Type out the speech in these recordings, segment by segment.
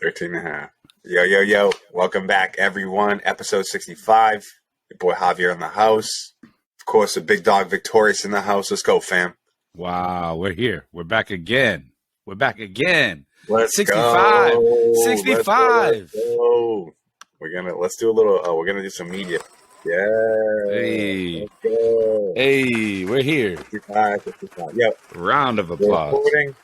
13 and a half. Yo, yo, yo. Welcome back, everyone. Episode 65. Your boy Javier in the house. Of course, the big dog Victorious in the house. Let's go, fam. Wow, we're here. We're back again. Let's 65. go. 65. Let's go. Let's do a little, we're going to do some media. Yeah. Hey. Let's go. Hey, we're here. 65. Yo. Round of We're applause. recording.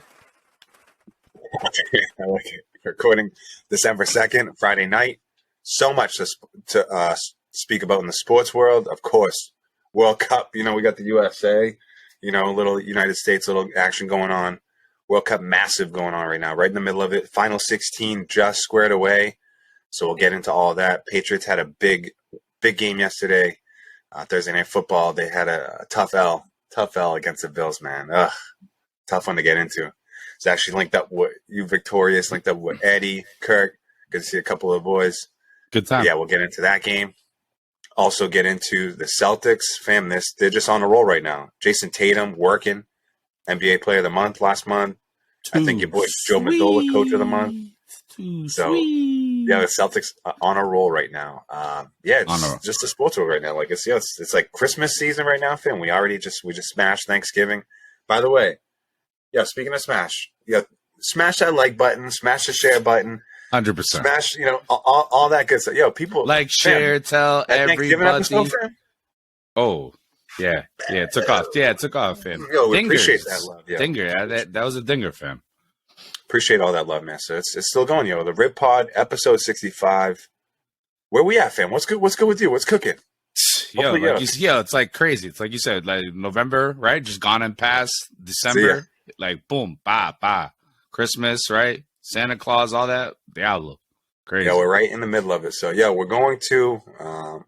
I like it. Recording December 2nd, Friday night. So much to speak about in the sports world. Of course, World Cup. We got the USA. Little United States, little action going on. World Cup massive going on right now, right in the middle of it. Final 16 just squared away. So we'll get into all that. Patriots had a big game yesterday. Thursday Night Football. They had a tough L against the Bills, man. Ugh, tough one to get into. It's actually linked up with you, Victorious, linked up with Eddie, Kirk. Good to see a couple of boys. Good time. Yeah, we'll get into that game. Also get into the Celtics. Fam, they're just on a roll right now. Jason Tatum working, NBA Player of the Month last month. I think your boy Joe Mazzola, Coach of the Month. Yeah, the Celtics are on a roll right now. It's just the sports world right now. Like it's like Christmas season right now, fam. We just smashed Thanksgiving. By the way, yeah, speaking of smash, smash that like button, smash the share button. 100%. Smash, all that good stuff. Yo, people like, share, tell everybody. Oh, yeah, it took off. Yeah, it took off, fam. Yo, we appreciate that love. Yeah. Dinger, that was a dinger, fam. Appreciate all that love, man. So it's still going, yo. The Rib Pod, episode 65. Where we at, fam? What's good? What's good with you? What's cooking? It's like crazy. It's like you said, like November, right? Just gone and past. December, like boom, ba. Christmas, right? Santa Claus, all that. Diablo. Crazy. Yeah, we're right in the middle of it. So, we're going to,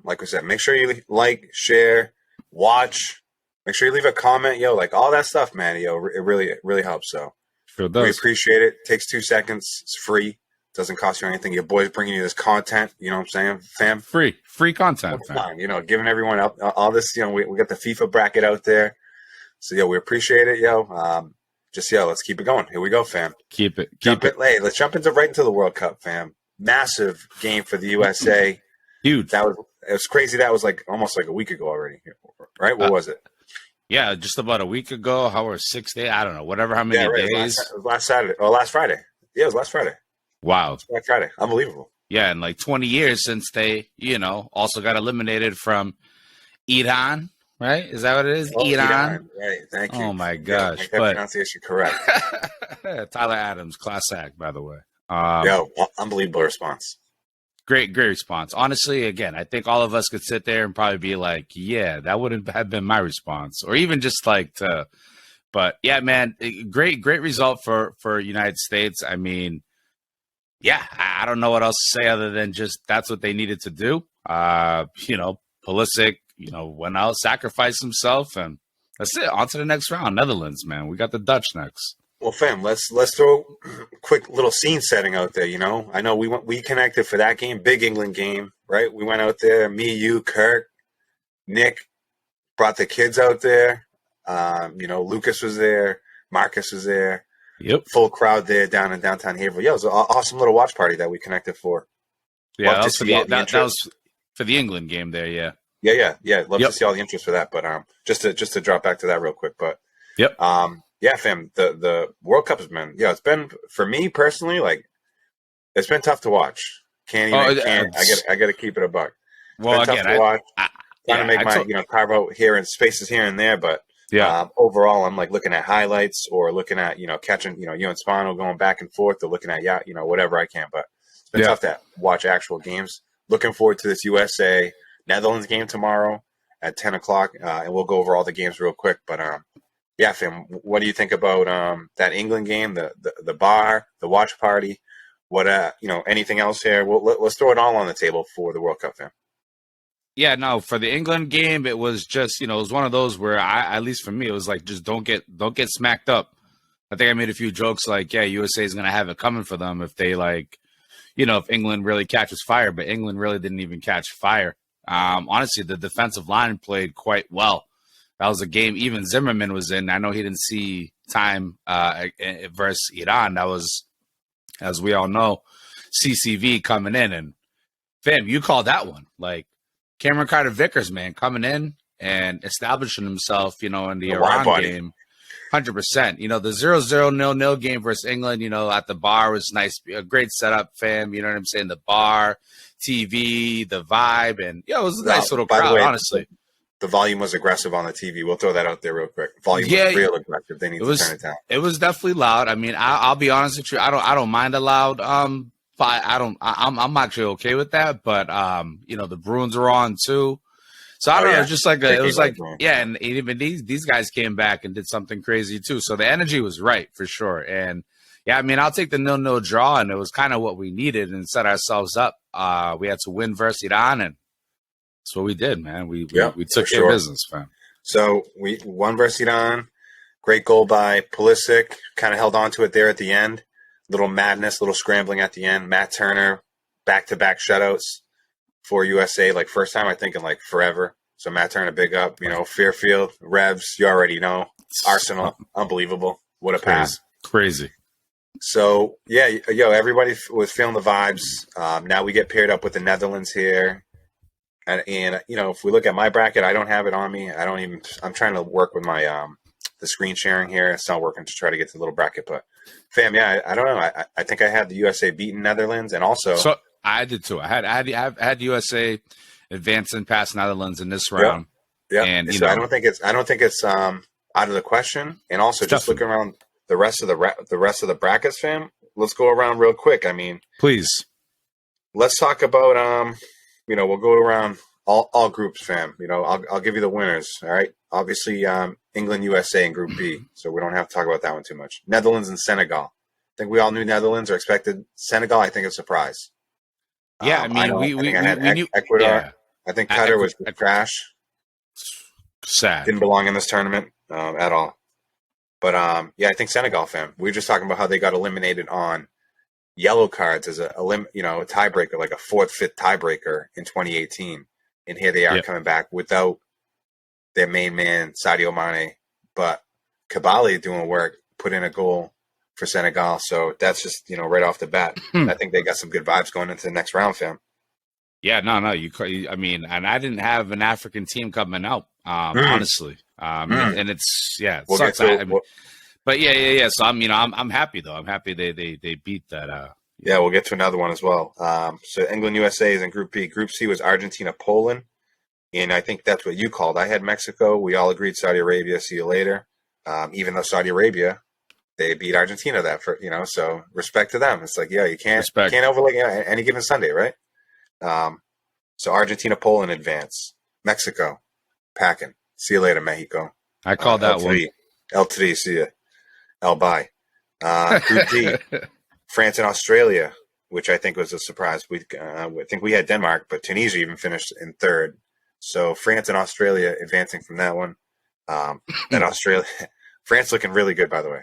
like we said, make sure you like, share, watch. Make sure you leave a comment, like all that stuff, man. It really helps. So, sure does. We appreciate it. Takes 2 seconds. It's free. Doesn't cost you anything. Your boy's bringing you this content. You know what I'm saying, fam? Free content, fam. Giving everyone all this. We got the FIFA bracket out there. So, we appreciate it, let's keep it going. Here we go, fam. Keep it. Hey, let's jump right into the World Cup, fam. Massive game for the USA. Huge. It was crazy. That was like almost like a week ago already, right? What was it? Yeah, just about a week ago. How or 6 days? I don't know. Whatever. How many days? It was last Saturday. Or last Friday. Yeah, it was last Friday. Wow. Last Friday. Unbelievable. Yeah, in like 20 years since they, also got eliminated from Iran. Right? Is that what it is? Iran. Right. Thank you. Oh my gosh! Make that pronunciation correct. Tyler Adams, class act, by the way. Unbelievable response. Great response. Honestly, again, I think all of us could sit there and probably be like, "Yeah, that wouldn't have been my response," or even just like to. But yeah, man, great result for United States. I mean, yeah, I don't know what else to say other than just that's what they needed to do. Pulisic. Went out, sacrificed himself, and that's it. On to the next round. Netherlands, man. We got the Dutch next. Well, fam, let's throw a quick little scene setting out there. I know we connected for that game, big England game, right? We went out there, me, you, Kirk, Nick, brought the kids out there. Lucas was there, Marcus was there. Yep, full crowd there down in downtown Haverhill. Yeah, it was an awesome little watch party that we connected for. Yeah, that was for the England game there. Yeah. Yeah. Love to see all the interest for that. But just to drop back to that real quick. But fam, the World Cup has been it's been for me personally like it's been tough to watch. I got to keep it a buck. It's been tough to watch. Trying to make carve out here and spaces here and there, but overall I'm like looking at highlights or looking at catching you and Spano going back and forth or looking at whatever I can. But it's been tough to watch actual games. Looking forward to this USA Netherlands game tomorrow at 10 o'clock, and we'll go over all the games real quick. But, fam, what do you think about that England game, the bar, the watch party? What, anything else here? Let's throw it all on the table for the World Cup, fam. Yeah, no, for the England game, it was just, it was one of those where at least for me, it was like, just don't get smacked up. I think I made a few jokes like, USA is going to have it coming for them if they if England really catches fire, but England really didn't even catch fire. Honestly, the defensive line played quite well. That was a game even Zimmerman was in. I know he didn't see time versus Iran. That was, as we all know, CCV coming in, and fam, you called that one. Like Cameron Carter-Vickers, man, coming in and establishing himself, in the Iran game. 100%. The 0-0-0-0 game versus England, at the bar was nice. A great setup, fam. You know what I'm saying? The bar, TV, the vibe, and it was a nice little crowd, honestly. The volume was aggressive on the TV. We'll throw that out there real quick. Volume was real aggressive. They need to turn it down. It was definitely loud. I mean, I'll be honest with you. I don't mind a loud. I'm actually okay with that. But the Bruins are on too. So I don't know. It's just like it was like and even these guys came back and did something crazy too. So the energy was right for sure. And yeah, I mean, I'll take the 0-0 draw, and it was kind of what we needed and set ourselves up. We had to win versus Iran, and that's what we did, man. We took care of business, fam. So we won versus Iran. Great goal by Pulisic. Kind of held on to it there at the end. Little madness, little scrambling at the end. Matt Turner, back-to-back shutouts for USA, like first time I think in like forever. So Matt Turner, big up. Fairfield, Revs, you already know. Arsenal, unbelievable. What a pass. Crazy. So, yeah, everybody was feeling the vibes. Now we get paired up with the Netherlands here. And if we look at my bracket, I don't have it on me. I'm trying to work with my the screen sharing here. It's not working to try to get to the little bracket. But, fam, yeah, I don't know. I think I had the USA beating Netherlands, and also... So I did too. I had USA advancing past Netherlands in this round. Yeah. And so I don't think it's out of the question. And also just looking around the rest of the brackets, fam. Let's go around real quick. I mean, please. Let's talk about we'll go around all groups, fam. I'll give you the winners. All right. Obviously, England, USA in Group B. So we don't have to talk about that one too much. Netherlands and Senegal. I think we all knew Netherlands or expected Senegal. I think it's a surprise. Yeah, I mean, we knew Ecuador. Yeah. I think Qatar was trash. Sad. Didn't belong in this tournament at all. But I think Senegal, fam. We were just talking about how they got eliminated on yellow cards as a tiebreaker, like a fourth, fifth tiebreaker in 2018, and here they are coming back without their main man Sadio Mane, but Kabali doing work, put in a goal for Senegal. So that's just, right off the bat. I think they got some good vibes going into the next round, fam. Yeah, no. I mean, and I didn't have an African team coming out, honestly. And it's, it sucks. But yeah. So I'm happy though. I'm happy they beat that. Yeah, we'll get to another one as well. So England, USA is in Group B. Group C was Argentina, Poland. And I think that's what you called. I had Mexico. We all agreed Saudi Arabia, see you later. Even though Saudi Arabia, they beat Argentina so respect to them. It's like, you can't overlook any given Sunday, right? So Argentina, Poland advance. Mexico, packing. See you later, Mexico. I called that one. El Tri, see you. El bye. Group D, France and Australia, which I think was a surprise. I think we had Denmark, but Tunisia even finished in third. So France and Australia advancing from that one. France looking really good, by the way.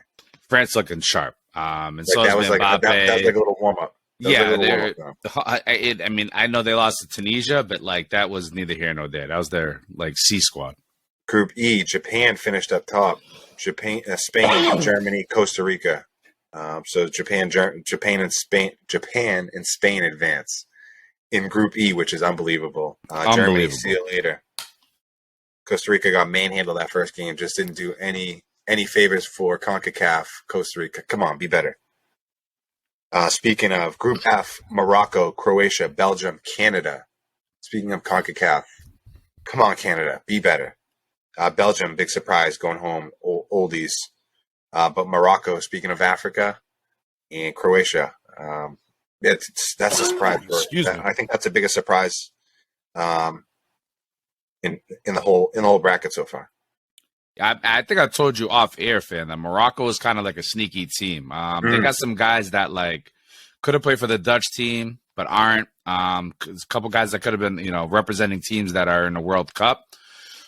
France looking sharp. And like so that was like a little warm up. I mean, I know they lost to Tunisia, but like that was neither here nor there. That was their like C squad. Group E, Japan finished up top. Spain, Germany, Costa Rica. So Japan and Spain advance in Group E, which is unbelievable. Germany, see you later. Costa Rica got manhandled that first game. Just didn't do any favors for CONCACAF. Costa Rica, come on, be better. Speaking of Group F, Morocco, Croatia, Belgium, Canada. Speaking of CONCACAF, come on, Canada, be better. Belgium, big surprise, going home, oldies. But Morocco, speaking of Africa, and Croatia, that's a surprise. I think that's the biggest surprise in the whole bracket so far. I think I told you off air, fan, that Morocco is kind of like a sneaky team. They got some guys that like could have played for the Dutch team, but aren't. A couple guys that could have been, representing teams that are in the World Cup.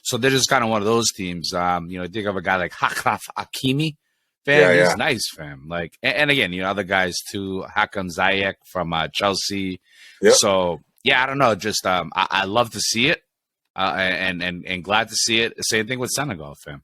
So they're just kind of one of those teams. Think of a guy like Hakraf Hakimi. Fam, he's nice, fam. Like, and again, other guys too. Hakim Ziyech from Chelsea. Yep. So I don't know. Just I love to see it. And glad to see it. Same thing with Senegal, fam.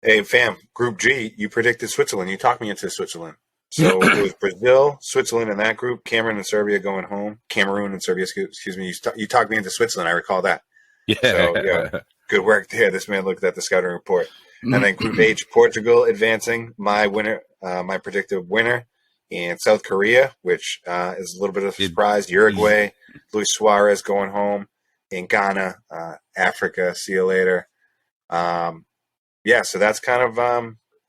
Hey, fam, Group G, you predicted Switzerland. You talked me into Switzerland. So it was Brazil, Switzerland in that group, Cameroon and Serbia going home. Cameroon and Serbia, excuse me. You talked me into Switzerland. I recall that. Yeah. So, good work there. This man looked at the scouting report. And then Group H, Portugal advancing. My winner, my predicted winner. And South Korea, which is a little bit of a surprise. Uruguay, Luis Suarez going home. And Ghana, Africa, see you later. So that's kind of,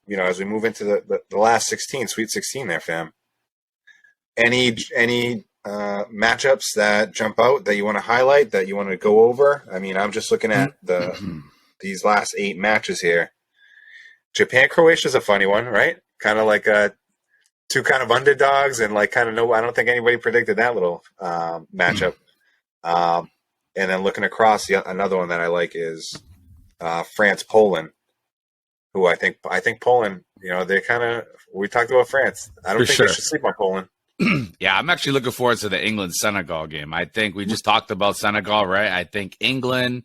as we move into the last 16, Sweet 16 there, fam. Any matchups that jump out that you want to highlight, that you want to go over? I mean, I'm just looking at these last 8 matches here. Japan-Croatia is a funny one, right? Kind of like two kind of underdogs, and like kind of I don't think anybody predicted that little matchup. And then looking across, another one that I like is France-Poland, who I think Poland, they kind of, we talked about France. I don't think they should sleep on Poland. Yeah, I'm actually looking forward to the England-Senegal game. I think we just talked about Senegal, right? I think England,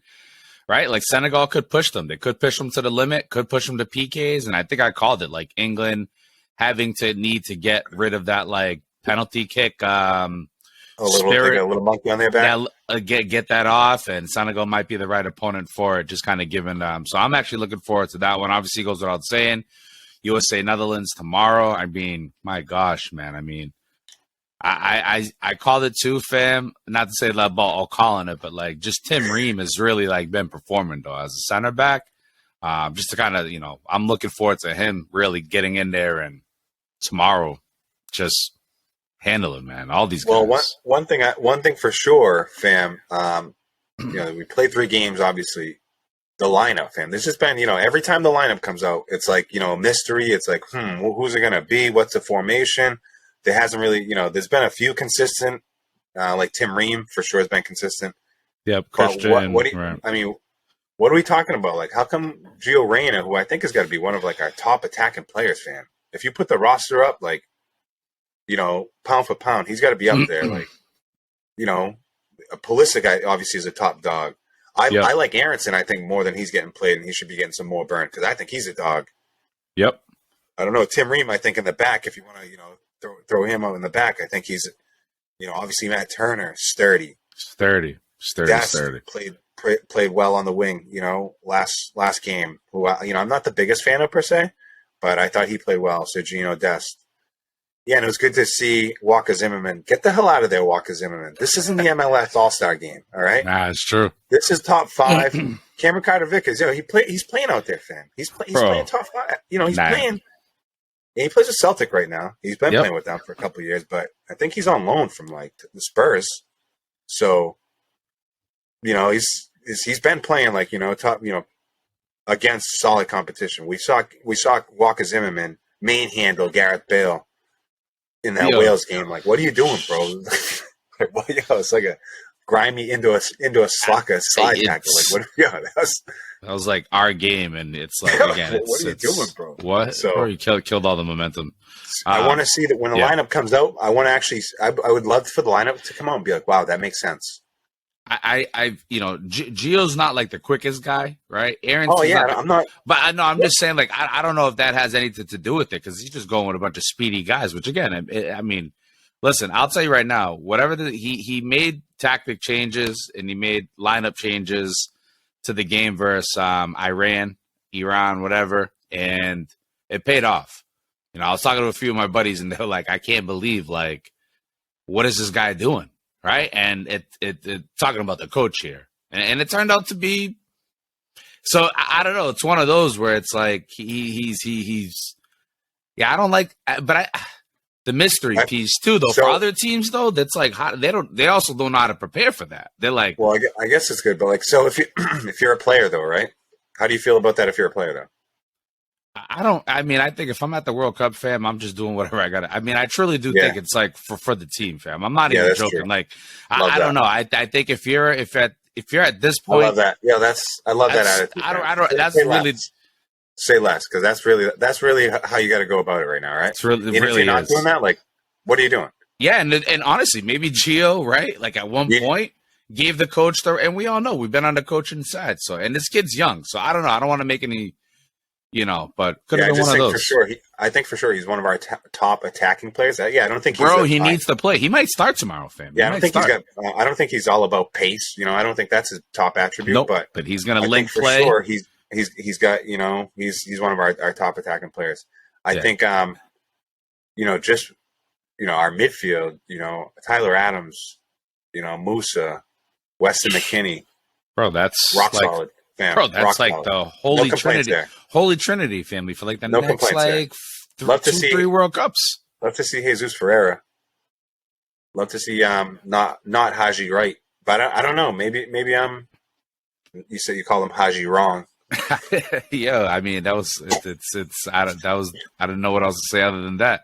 right? Like Senegal could push them. They could push them to the limit, could push them to PKs. And I think I called it like England having to need to get rid of that like penalty kick. A little monkey on their back. Get that off, and Senegal might be the right opponent for it, just kind of given them. So I'm actually looking forward to that one. Obviously, goes without saying. USA, Netherlands tomorrow. I mean, my gosh, man. I mean, I called it too, fam. Not to say that about calling it, but like just Tim Ream has really like been performing though as a center back. Just to kind of, I'm looking forward to him really getting in there and tomorrow just handle it, man. All these guys. Well, one thing for sure, fam. We played 3 games. Obviously, the lineup, fam. There's just been, every time the lineup comes out, it's like, a mystery. It's like, who's it gonna be? What's the formation? There hasn't really, there's been a few consistent, like Tim Ream for sure has been consistent. Yep, Christian. I mean, what are we talking about? Like, how come Gio Reyna, who I think has got to be one of like our top attacking players, fam? If you put the roster up, like, pound for pound, he's got to be up there. Like, Pulisic, obviously, is a top dog. I like Aronson, I think, more than he's getting played, and he should be getting some more burn because I think he's a dog. Yep. I don't know. Tim Ream, I think, in the back, if you want to, throw him out in the back, I think he's, obviously Matt Turner, sturdy. Sturdy. Played well on the wing, last game. Who, I'm not the biggest fan of per se, but I thought he played well. So Gino Dest. Yeah, and it was good to see Walker Zimmerman. Get the hell out of there, Walker Zimmerman. This isn't the MLS All-Star game, all right? Nah, it's true. This is top 5. Cameron Carter-Vickers, he's playing out there, fam. He's playing top 5. He's playing. Yeah, he plays with Celtic right now. He's been playing with them for a couple of years, but I think he's on loan from like the Spurs. So, he's been playing like top against solid competition. We saw Walker Zimmerman manhandle Gareth Bale in that Wales game. Like, what are you doing, bro? It's like a grimy into a slide tackle. Like, what? Yeah, that was like our game, and it's like again, what are you doing, bro? What? So bro, you killed all the momentum. I want to see that when the lineup comes out. I want to actually. I would love for the lineup to come out and be like, wow, that makes sense. Gio's not like the quickest guy, right? Aaron's. Oh yeah, I'm not. But I know I'm just saying, like, I don't know if that has anything to do with it because he's just going with a bunch of speedy guys. Which again, I mean, listen, I'll tell you right now, whatever he made tactic changes and he made lineup changes to the game versus Iran, whatever, and it paid off. I was talking to a few of my buddies, and they're like, I can't believe, like, what is this guy doing? Right. And it talking about the coach here. And it turned out to be. So I don't know. It's one of those where it's like he's. Yeah, I don't like. But the mystery piece, too, though, for other teams, though, that's like they also don't know how to prepare for that. They're like. Well, I guess it's good. But like, so if you're a player, though, right? How do you feel about that if you're a player, though? I think if I'm at the World Cup, fam, I'm just doing whatever I got to. I mean, I truly do think it's like for the team, fam. I'm not even joking. True. Like, I don't know. I think if you're at this point, I love that. Yeah, I love that attitude. I don't. That's really. Say less, because that's really how you got to go about it right now, right? It's really, if you're not doing that, like, what are you doing? Yeah, and honestly, maybe Gio, right? Like at one point, gave the coach and we all know we've been on the coaching side. So, and this kid's young, so I don't know. I don't want to make any. But could have been one of those. For sure. I think for sure he's one of our top attacking players. Yeah, I don't think he needs to play. He might start tomorrow, fam. Yeah, I don't think I don't think he's all about pace. I don't think that's his top attribute. Nope, but he's going to link for play. Sure, he's got he's one of our top attacking players. I think just our midfield. Tyler Adams. Musa, Weston McKennie. Bro, that's rock solid. Fam, bro, that's like solid. The Holy Trinity. There. Holy Trinity family for like the next like 3 World Cups. Love to see Jesus Ferreira. Love to see not Haji Wright, but I don't know. Maybe you said you call him Haji wrong. Yeah, I mean that was I don't know what else to say other than that.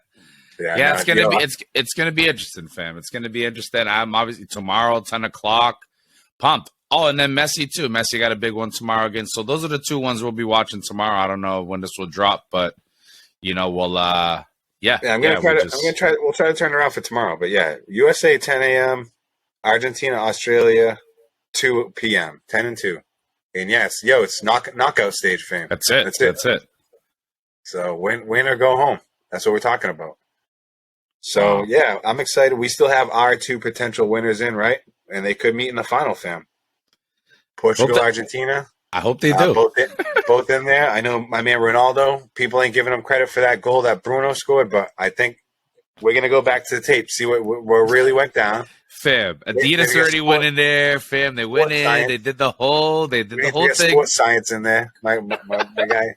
Yeah, it's gonna be interesting, fam. It's gonna be interesting. I'm obviously tomorrow, 10:00. Pumped. Oh, and then Messi too. Messi got a big one tomorrow again. So those are the 2 ones we'll be watching tomorrow. I don't know when this will drop, but we'll we'll try to turn it around for tomorrow. But yeah, USA 10 a.m., Argentina, Australia 2 p.m. 10 and 2. And yes, it's knockout stage, fam. That's it. So win or go home. That's what we're talking about. So, yeah, I'm excited. We still have our 2 potential winners in, right? And they could meet in the final, fam. Portugal, Argentina. I hope they do. Both in there. I know my man Ronaldo, people ain't giving him credit for that goal that Bruno scored, but I think we're going to go back to the tape, see what really went down. Fam, Adidas already went in there. Fam, they went in. Science. They did the whole thing. Sports science in there. My guy,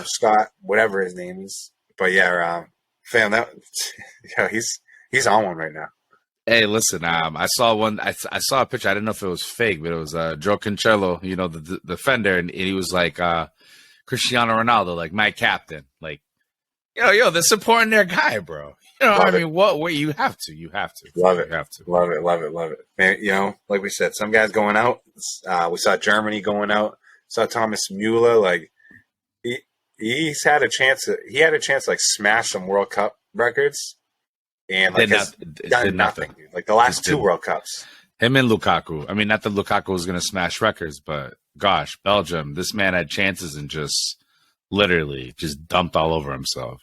Scott, whatever his name is. But, yeah, fam, he's on one right now. Hey, listen, I saw one. I saw a picture. I didn't know if it was fake, but it was Joe Cancelo, the defender, and he was like Cristiano Ronaldo, like my captain. Like, they're supporting their guy, bro. What you have to. Love it. Love it. Man, like we said, some guys going out. We saw Germany going out. Saw Thomas Müller. Like he's had a chance. He had a chance to like smash some World Cup records. And like did nothing. Like the last 2 World Cups. Him and Lukaku. I mean, not that Lukaku was going to smash records, but gosh, Belgium, this man had chances and just literally just dumped all over himself.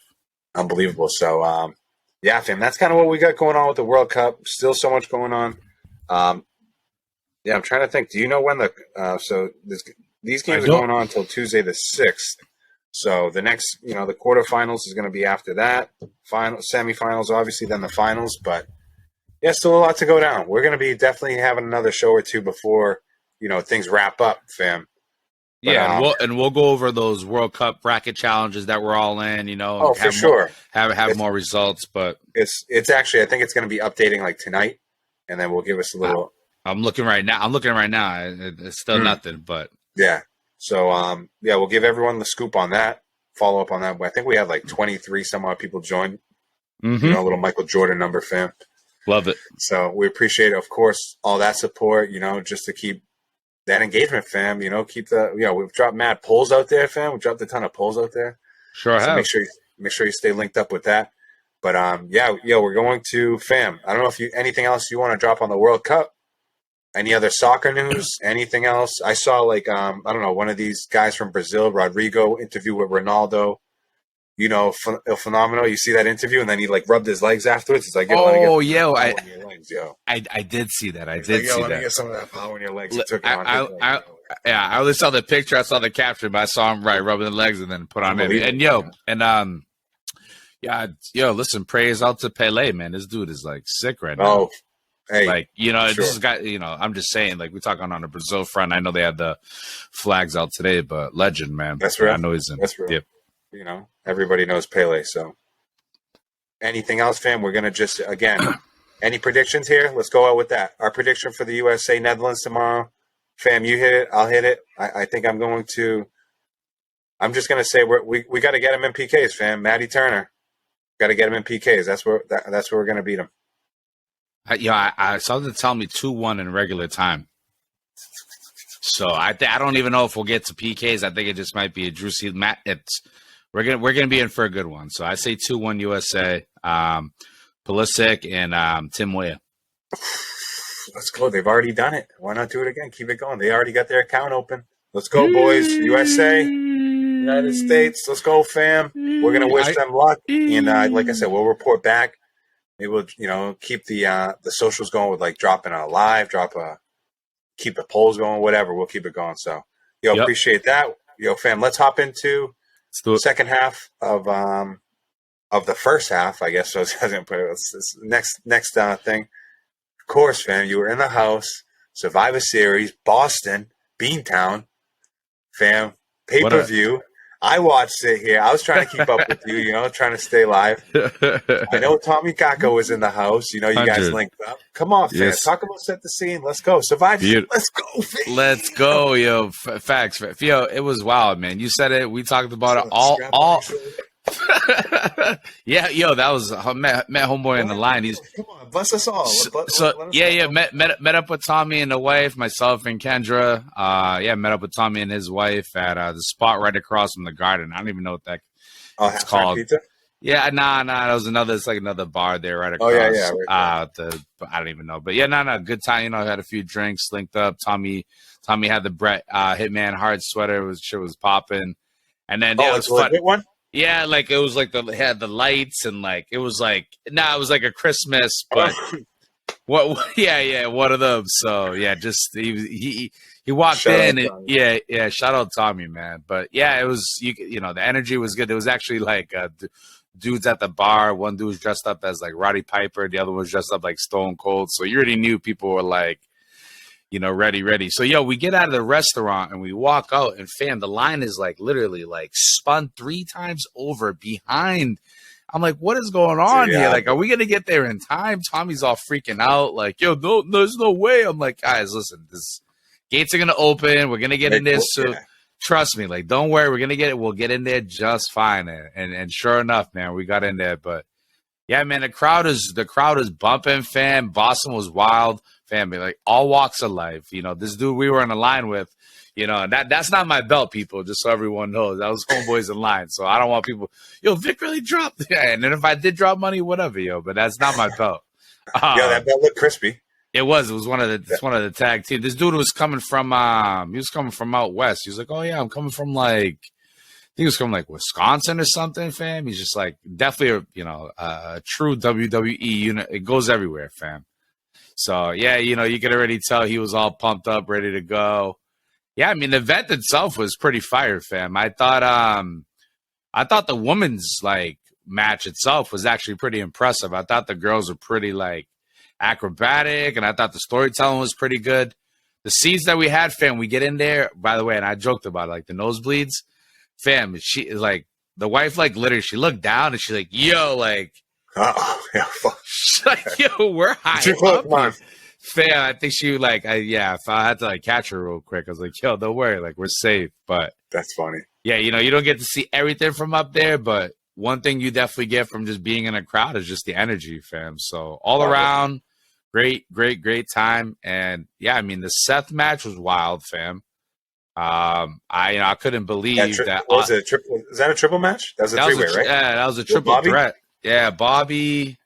Unbelievable. So, yeah, fam, that's kind of what we got going on with the World Cup. Still so much going on. Yeah, I'm trying to think. Do you know when these games are going on until Tuesday the 6th. So the next, the quarterfinals is going to be after that. Semifinals, obviously, then the finals. But yeah, still a lot to go down. We're going to be definitely having another show or 2 before things wrap up, fam. But, yeah, and we'll go over those World Cup bracket challenges that we're all in. For sure. Have more results, but it's actually I think it's going to be updating like tonight, and then we'll give us a little. I'm looking right now. It's still nothing, but yeah. So, we'll give everyone the scoop on that, follow up on that. I think we had like 23 some odd people join. Mm-hmm. A little Michael Jordan number, fam. Love it. So we appreciate, of course, all that support, just to keep that engagement, fam. Keep we've dropped mad polls out there, fam. We've dropped a ton of polls out there. Sure have. Make sure you stay linked up with that. But, we're going to, fam, I don't know if anything else you want to drop on the World Cup. Any other soccer news? Anything else? I saw I don't know, one of these guys from Brazil, Rodrigo, interview with Ronaldo. Phenomenal. You see that interview, and then he rubbed his legs afterwards. He's like, I did see that. Let me get some of that power in your legs. I only saw the picture. I saw the caption, but I saw him rubbing the legs and then put on it. And listen, praise out to Pele, man. This dude is sick right now. Oh. Hey, this is guy. I'm just saying, we're talking on the Brazil front. I know they had the flags out today, but legend, man. That's real. I know he's in. That's real. Yep. Everybody knows Pele. So, anything else, fam? We're gonna just any predictions here? Let's go out with that. Our prediction for the USA Netherlands tomorrow, fam. You hit it. I'll hit it. I think I'm going to. I'm just gonna say we got to get him in PKs, fam. Matty Turner, got to get him in PKs. That's where we're gonna beat him. I saw them tell me 2-1 in regular time. So I don't even know if we'll get to PKs. I think it just might be a juicy match. We're gonna be in for a good one. So I say 2-1 USA. Pulisic and Tim Weah. Let's go. They've already done it. Why not do it again? Keep it going. They already got their account open. Let's go, boys. USA. United States. Let's go, fam. We're gonna wish them luck, and like I said, we'll report back. Maybe we'll, keep the socials going with like dropping a live, keep the polls going, whatever. We'll keep it going. So, appreciate that. Fam, let's hop into the second half of the first half, I guess. So I was gonna put it. It's next thing. Of course, fam, you were in the house. Survivor Series, Boston, Beantown, fam, pay-per-view. I watched it here. I was trying to keep up with you, trying to stay live. I know Tommy Kako was in the house. You guys linked up. Come on, fam. Yes. Talk about set the scene. Let's go. Survivor. Let's go, fam. Let's go, yo. Facts. Yo, it was wild, man. You said it. We talked about it all. Yeah, yo, that was met homeboy in the line. He's come on, bust us all. Met up with Tommy and the wife, myself and Kendra. Met up with Tommy and his wife at the spot right across from the Garden. I don't even know what it's called. Pizza? Yeah, nah. That was another bar there right across. I don't even know, but good time. Had a few drinks, linked up. Tommy had the Brett Hitman Hard sweater. Shit was popping, and then it was fun. One? Yeah, like it was like it had the lights and like it was like it was like a Christmas, but what? Yeah, one of them. So yeah, just he walked in and shout out Tommy, man. But yeah, it was the energy was good. It was actually like dudes at the bar. One dude was dressed up as like Roddy Piper, the other one was dressed up like Stone Cold. So you already knew people were like, ready. So, we get out of the restaurant and we walk out and fam, the line is like literally like spun 3 times over behind. I'm like, what is going on here? Like, are we going to get there in time? Tommy's all freaking out. Like, no, there's no way. I'm like, guys, listen, this gates are going to open. We're going to get in there. So trust me, like, don't worry. We're going to get it. We'll get in there just fine. And sure enough, man, we got in there. But yeah, man, the crowd is bumping, fam. Boston was wild. Family, like all walks of life. This dude we were in a line with, and that's not my belt, people, just so everyone knows. That was homeboys in line. So I don't want people, Vic really dropped. Yeah, and then if I did drop money, whatever, but that's not my belt. That belt looked crispy. It was one of the tag team. This dude was coming from out west. He was like, oh yeah, I'm coming from like, I think he was from like Wisconsin or something, fam. He's just like definitely a true WWE unit. It goes everywhere, fam. So, yeah, you could already tell he was all pumped up, ready to go. Yeah, I mean, the event itself was pretty fire, fam. I thought the women's, like, match itself was actually pretty impressive. I thought the girls were pretty, like, acrobatic, and I thought the storytelling was pretty good. The seats that we had, fam, we get in there, by the way, and I joked about it, like, the nosebleeds. Fam, she, like, the wife, like, literally, she looked down, and she's like, yo, like, like, yo, we're high up. Fam, I think she if I had to like catch her real quick, I was like, yo, don't worry, like we're safe. But that's funny. Yeah, you don't get to see everything from up there, but one thing you definitely get from just being in a crowd is just the energy, fam. So all around, great time. And yeah, I mean the Seth match was wild, fam. I couldn't believe that. Was it a triple? Is that a triple match? That was a three-way, right? Yeah, that was a triple threat. Yeah, Bobby,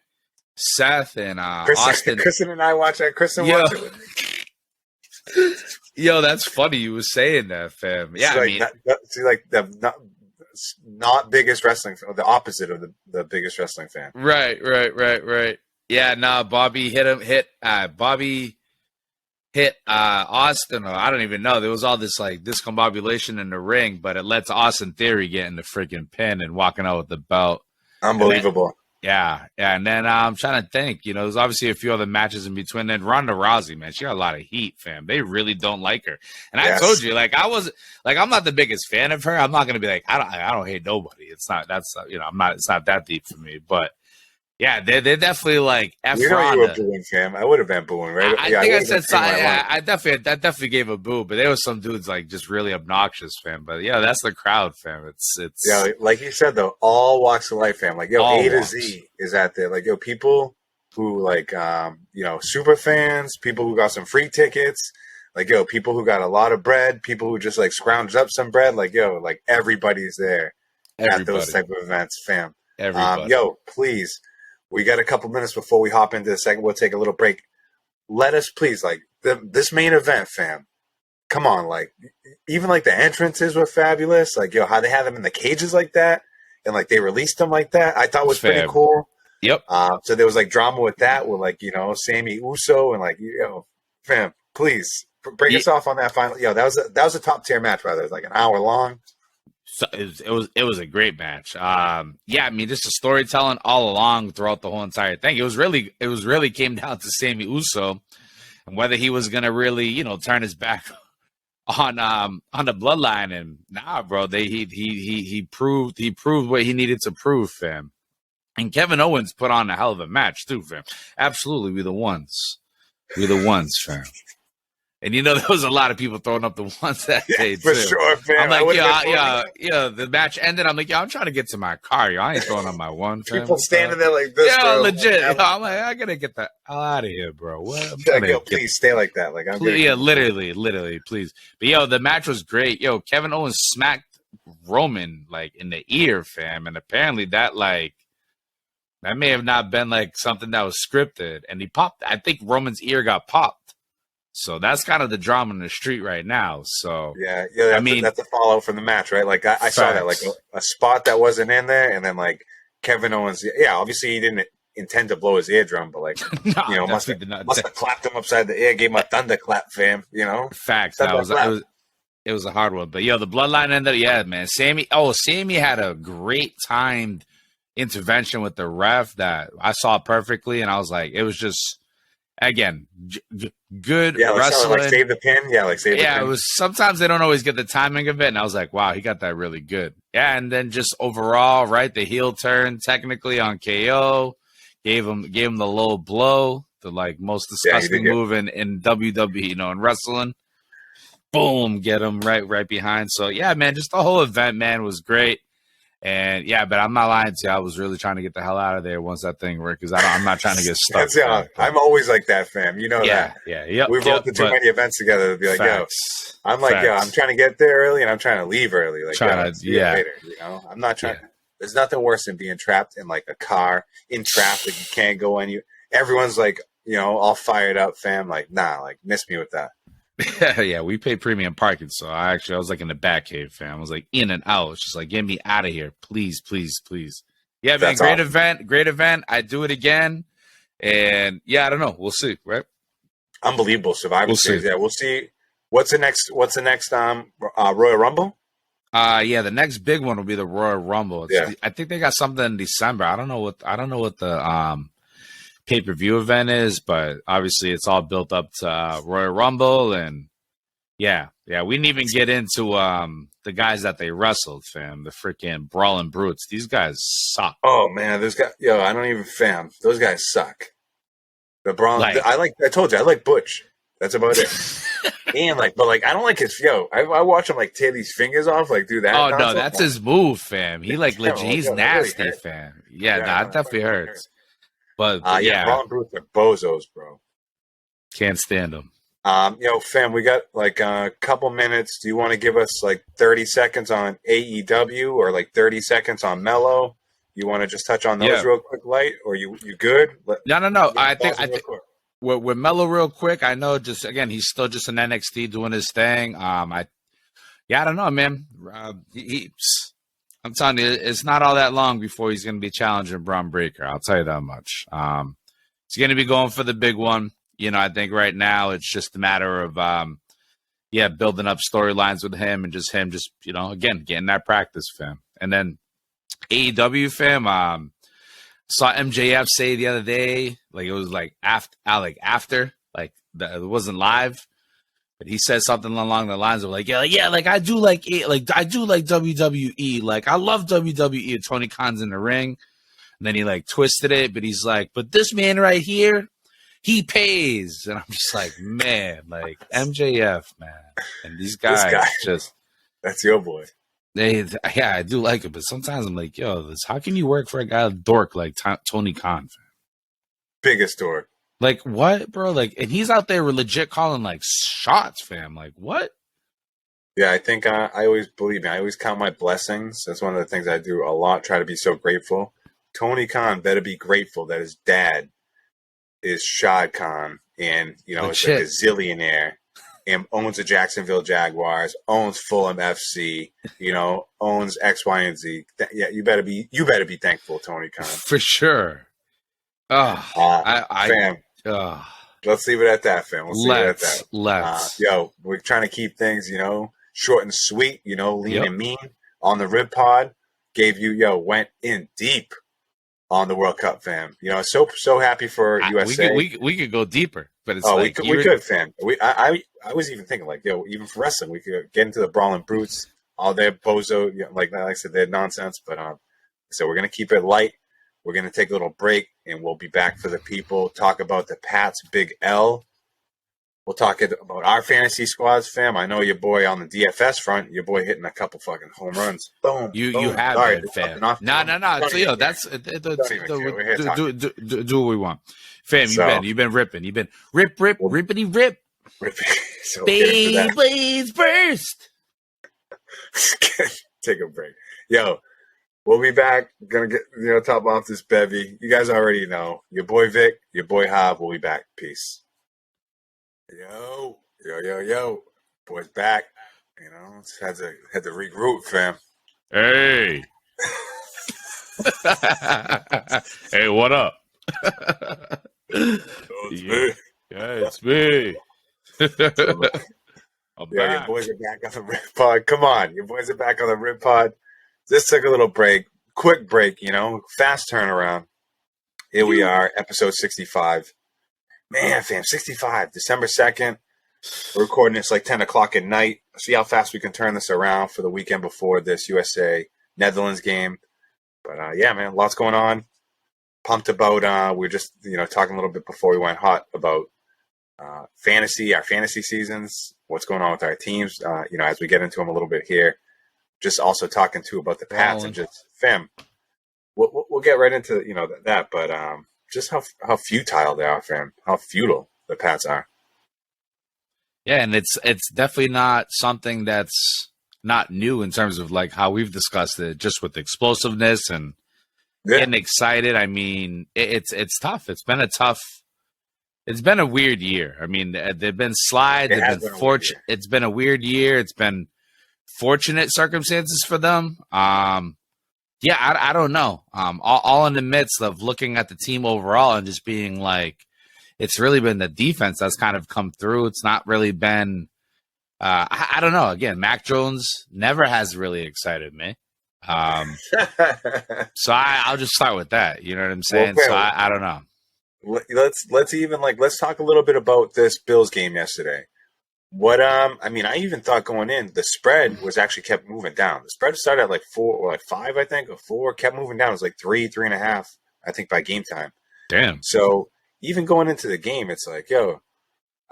Seth, and Austin. Kristen and I watched that. Kristen watched it with me. Yo, that's funny. You were saying that, fam. Yeah, I mean, the not biggest wrestling, or the opposite of the biggest wrestling fan. Right. Yeah, Bobby hit Austin. Or I don't even know. There was all this like discombobulation in the ring, but it led to Austin Theory getting the freaking pin and walking out with the belt. Unbelievable. Yeah. And then I'm trying to think, there's obviously a few other matches in between. Then Ronda Rousey, man, she got a lot of heat, fam. They really don't like her. And I told you, like, I'm not the biggest fan of her. I'm not going to be like, I don't hate nobody. It's not that deep for me. But yeah, they're definitely like, you were booing, fam. I would have been booing, right? I think I said something. I definitely gave a boo, but there was some dudes like just really obnoxious, fam. But yeah, that's the crowd, fam. It's like you said though, all walks of life, fam. Like A to Z is out there. Like people who like super fans, people who got some free tickets, like people who got a lot of bread, people who just like scrounged up some bread, like like everybody's there at those type of events, fam. Everybody. Please. We got a couple minutes before we hop into the second. We'll take a little break. Let us please, like, this main event, fam. come on, like even like the entrances were fabulous. Like yo, how they had them in the cages like that, and like they released them like that, I thought was pretty Fam. cool. Yep. So there was like drama with that, with like Sammy Uso and like fam, please bring us off on that final. Yo, that was a top tier match, brother. It was like an hour long. So it was a great match. Yeah, I mean, just the storytelling all along throughout the whole entire thing. It was really came down to Sammy Uso and whether he was gonna really turn his back on the bloodline. And nah, bro, he proved what he needed to prove, fam. And Kevin Owens put on a hell of a match too, fam. Absolutely, we the ones, fam. And there was a lot of people throwing up the ones that day too. For sure, fam. I'm like, the match ended. I'm like, I'm trying to get to my car, yo. I ain't throwing up my one. Fam. People standing there like this, bro. Legit. I'm like, I gotta get the hell out of here, bro. What? Please stay like that. Like, literally, please. But the match was great. Yo, Kevin Owens smacked Roman like in the ear, fam, and apparently that may have not been like something that was scripted. And he popped. I think Roman's ear got popped. So that's kind of the drama in the street right now. So yeah. That's a follow from the match, right? Like I saw that, like a spot that wasn't in there, and then like Kevin Owens. Yeah, obviously he didn't intend to blow his eardrum, but like must have clapped him upside the ear, gave him a thunderclap, fam. Facts. It was a hard one, but the bloodline ended. Yeah, man. Sammy had a great timed intervention with the ref that I saw perfectly, and I was like, it was just. Again, good wrestling. Like save the pin. Yeah, like save the pin. Yeah, it was. Sometimes they don't always get the timing of it, and I was like, wow, he got that really good. Yeah, and then just overall, right, the heel turn technically on KO gave him the low blow, the like most disgusting move in WWE, in wrestling. Boom, get him right behind. So yeah, man, just the whole event, man, was great. And yeah, but I'm not lying to you. I was really trying to get the hell out of there once that thing worked because I'm not trying to get stuck. I'm always like that, fam. You know that. Yeah. Yep, We've rolled to too many events together to be like, I'm trying to get there early and I'm trying to leave early. Like, later, I'm not trying. There's nothing worse than being trapped in like a car in traffic. You can't go anywhere. Everyone's like, all fired up, fam. Like, nah, like miss me with that. Yeah, we pay premium parking, so I was like in the back cave, fam. I was like in and out. It's just like, get me out of here, please. Yeah, man, great event. I'd do it again, and yeah, I don't know. We'll see, right? Unbelievable Survivor Series. Yeah, we'll see. What's the next Royal Rumble? The next big one will be the Royal Rumble. I think they got something in December. I don't know what the pay-per-view event is, but obviously it's all built up to Royal Rumble. And yeah, we didn't even get into the guys that they wrestled, fam, the freaking Brawling Brutes. These guys suck. Oh man, those guys, I don't even, fam, those guys suck. The Brawling, I told you, I like Butch. That's about it. And I don't like his, I watch him like tear these fingers off, like do that. Oh no, that's his move, fam. He legit, he's nasty, really fam. Yeah, that definitely hurts. But Brawling Brutes are bozos, bro. Can't stand them. Fam, we got like a couple minutes. Do you want to give us like 30 seconds on AEW or like 30 seconds on Mello? You want to just touch on those real quick, light, or you good? No. I think with Mello real quick. I know. Just again, he's still just in NXT doing his thing. I don't know, man. I'm telling you, it's not all that long before he's going to be challenging Braun Breaker. I'll tell you that much. He's going to be going for the big one. I think right now it's just a matter of, building up storylines with him and just him, again, getting that practice, fam. And then AEW, fam, saw MJF say the other day, like it was like after, it wasn't live. But he said something along the lines of like I do like WWE, like I love WWE. And Tony Khan's in the ring, and then he like twisted it, but he's like, but this man right here, he pays, and I'm just like, man, like MJF, man, and these guys just that's your boy. I do like it, but sometimes I'm like, how can you work for a guy dork like Tony Khan? Biggest dork. Like, what, bro? Like, and he's out there legit calling, like, shots, fam. Like, what? Yeah, I think I always count my blessings. That's one of the things I do a lot, try to be so grateful. Tony Khan better be grateful that his dad is Shad Khan and, it's like a zillionaire and owns the Jacksonville Jaguars, owns Fulham FC, owns X, Y, and Z. Yeah, you better be thankful, Tony Khan. For sure. Oh, fam. Let's leave it at that, fam. Let's. We're trying to keep things, short and sweet, lean and mean on the Rib Pod. Went in deep on the World Cup, fam. So happy for USA. We could go deeper, but it's we could, fam. I was even thinking even for wrestling, we could get into the Brawling Brutes, all their bozo, like I said, their nonsense. But so we're gonna keep it light. We're gonna take a little break, and we'll be back for the people. Talk about the Pats' big L. We'll talk about our fantasy squads, fam. I know your boy on the DFS front. Your boy hitting a couple fucking home runs. Boom. You boom. have Sorry, been, fam. No. So that's do what we want, fam. You've been ripping. You've been rippity rip. So Beyblades burst. Take a break, We'll be back. Gonna get top off this bevy. You guys already know your boy Vic, your boy Hob. We'll be back. Peace. Yo, boys back. Had to regroup, fam. Hey, hey, what up? It's me. Your boys are back on the Rib Pod. Come on, your boys are back on the Rib Pod. Just took a little break, quick break. Fast turnaround. Here we are, episode 65. Man, fam, 65, December 2nd. We're recording this like 10 o'clock at night. See how fast we can turn this around for the weekend before this USA-Netherlands game. But, man, lots going on. Pumped about, we were just, talking a little bit before we went hot about our fantasy seasons, what's going on with our teams, as we get into them a little bit here. Just also talking, too, about the Pats and just, fam, we'll get right into, that, but just how futile they are, fam. How futile the Pats are. Yeah, and it's definitely not something that's not new in terms of like how we've discussed it, just with explosiveness and getting excited. I mean, it's tough. It's been a weird year. I mean, there've been slides. It's been a weird year. It's been fortunate circumstances for them. I don't know. All in the midst of looking at the team overall and just being like, it's really been the defense that's kind of come through. It's not really been, I don't know. Again, Mac Jones never has really excited me. So I'll just start with that. You know what I'm saying? Well, so I don't know. Let's talk a little bit about this Bills game yesterday. I even thought going in, the spread was actually kept moving down. The spread started at like 4 or like 5, I think, or 4, kept moving down. It was like 3.5, I think, by game time. Damn. So even going into the game, it's like, I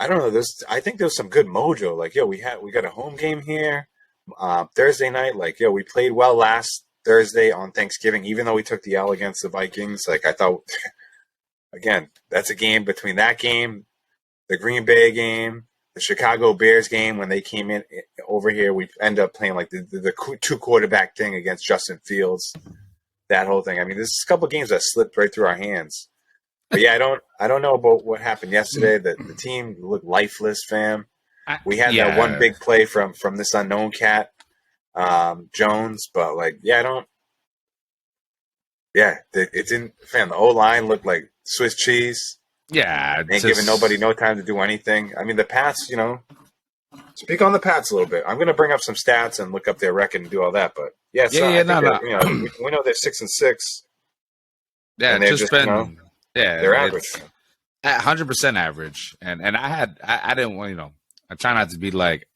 don't know. I think there's some good mojo. Like, we got a home game here Thursday night. Like, we played well last Thursday on Thanksgiving, even though we took the L against the Vikings. Like, I thought, again, that's a game between that game, the Green Bay game, the Chicago Bears game when they came in over here. We end up playing like the 2-quarterback thing against Justin Fields. That whole thing. I mean, there's a couple of games that slipped right through our hands. But I don't know about what happened yesterday. The team looked lifeless, fam. We had that one big play from this unknown cat, Jones. But it didn't. Fam, the O-line looked like Swiss cheese. Yeah, ain't giving nobody no time to do anything. I mean, the Pats, speak on the Pats a little bit. I'm going to bring up some stats and look up their record and do all that. But we know they're 6-6. Yeah, and just been they're average, 100% average. And I didn't want I try not to be like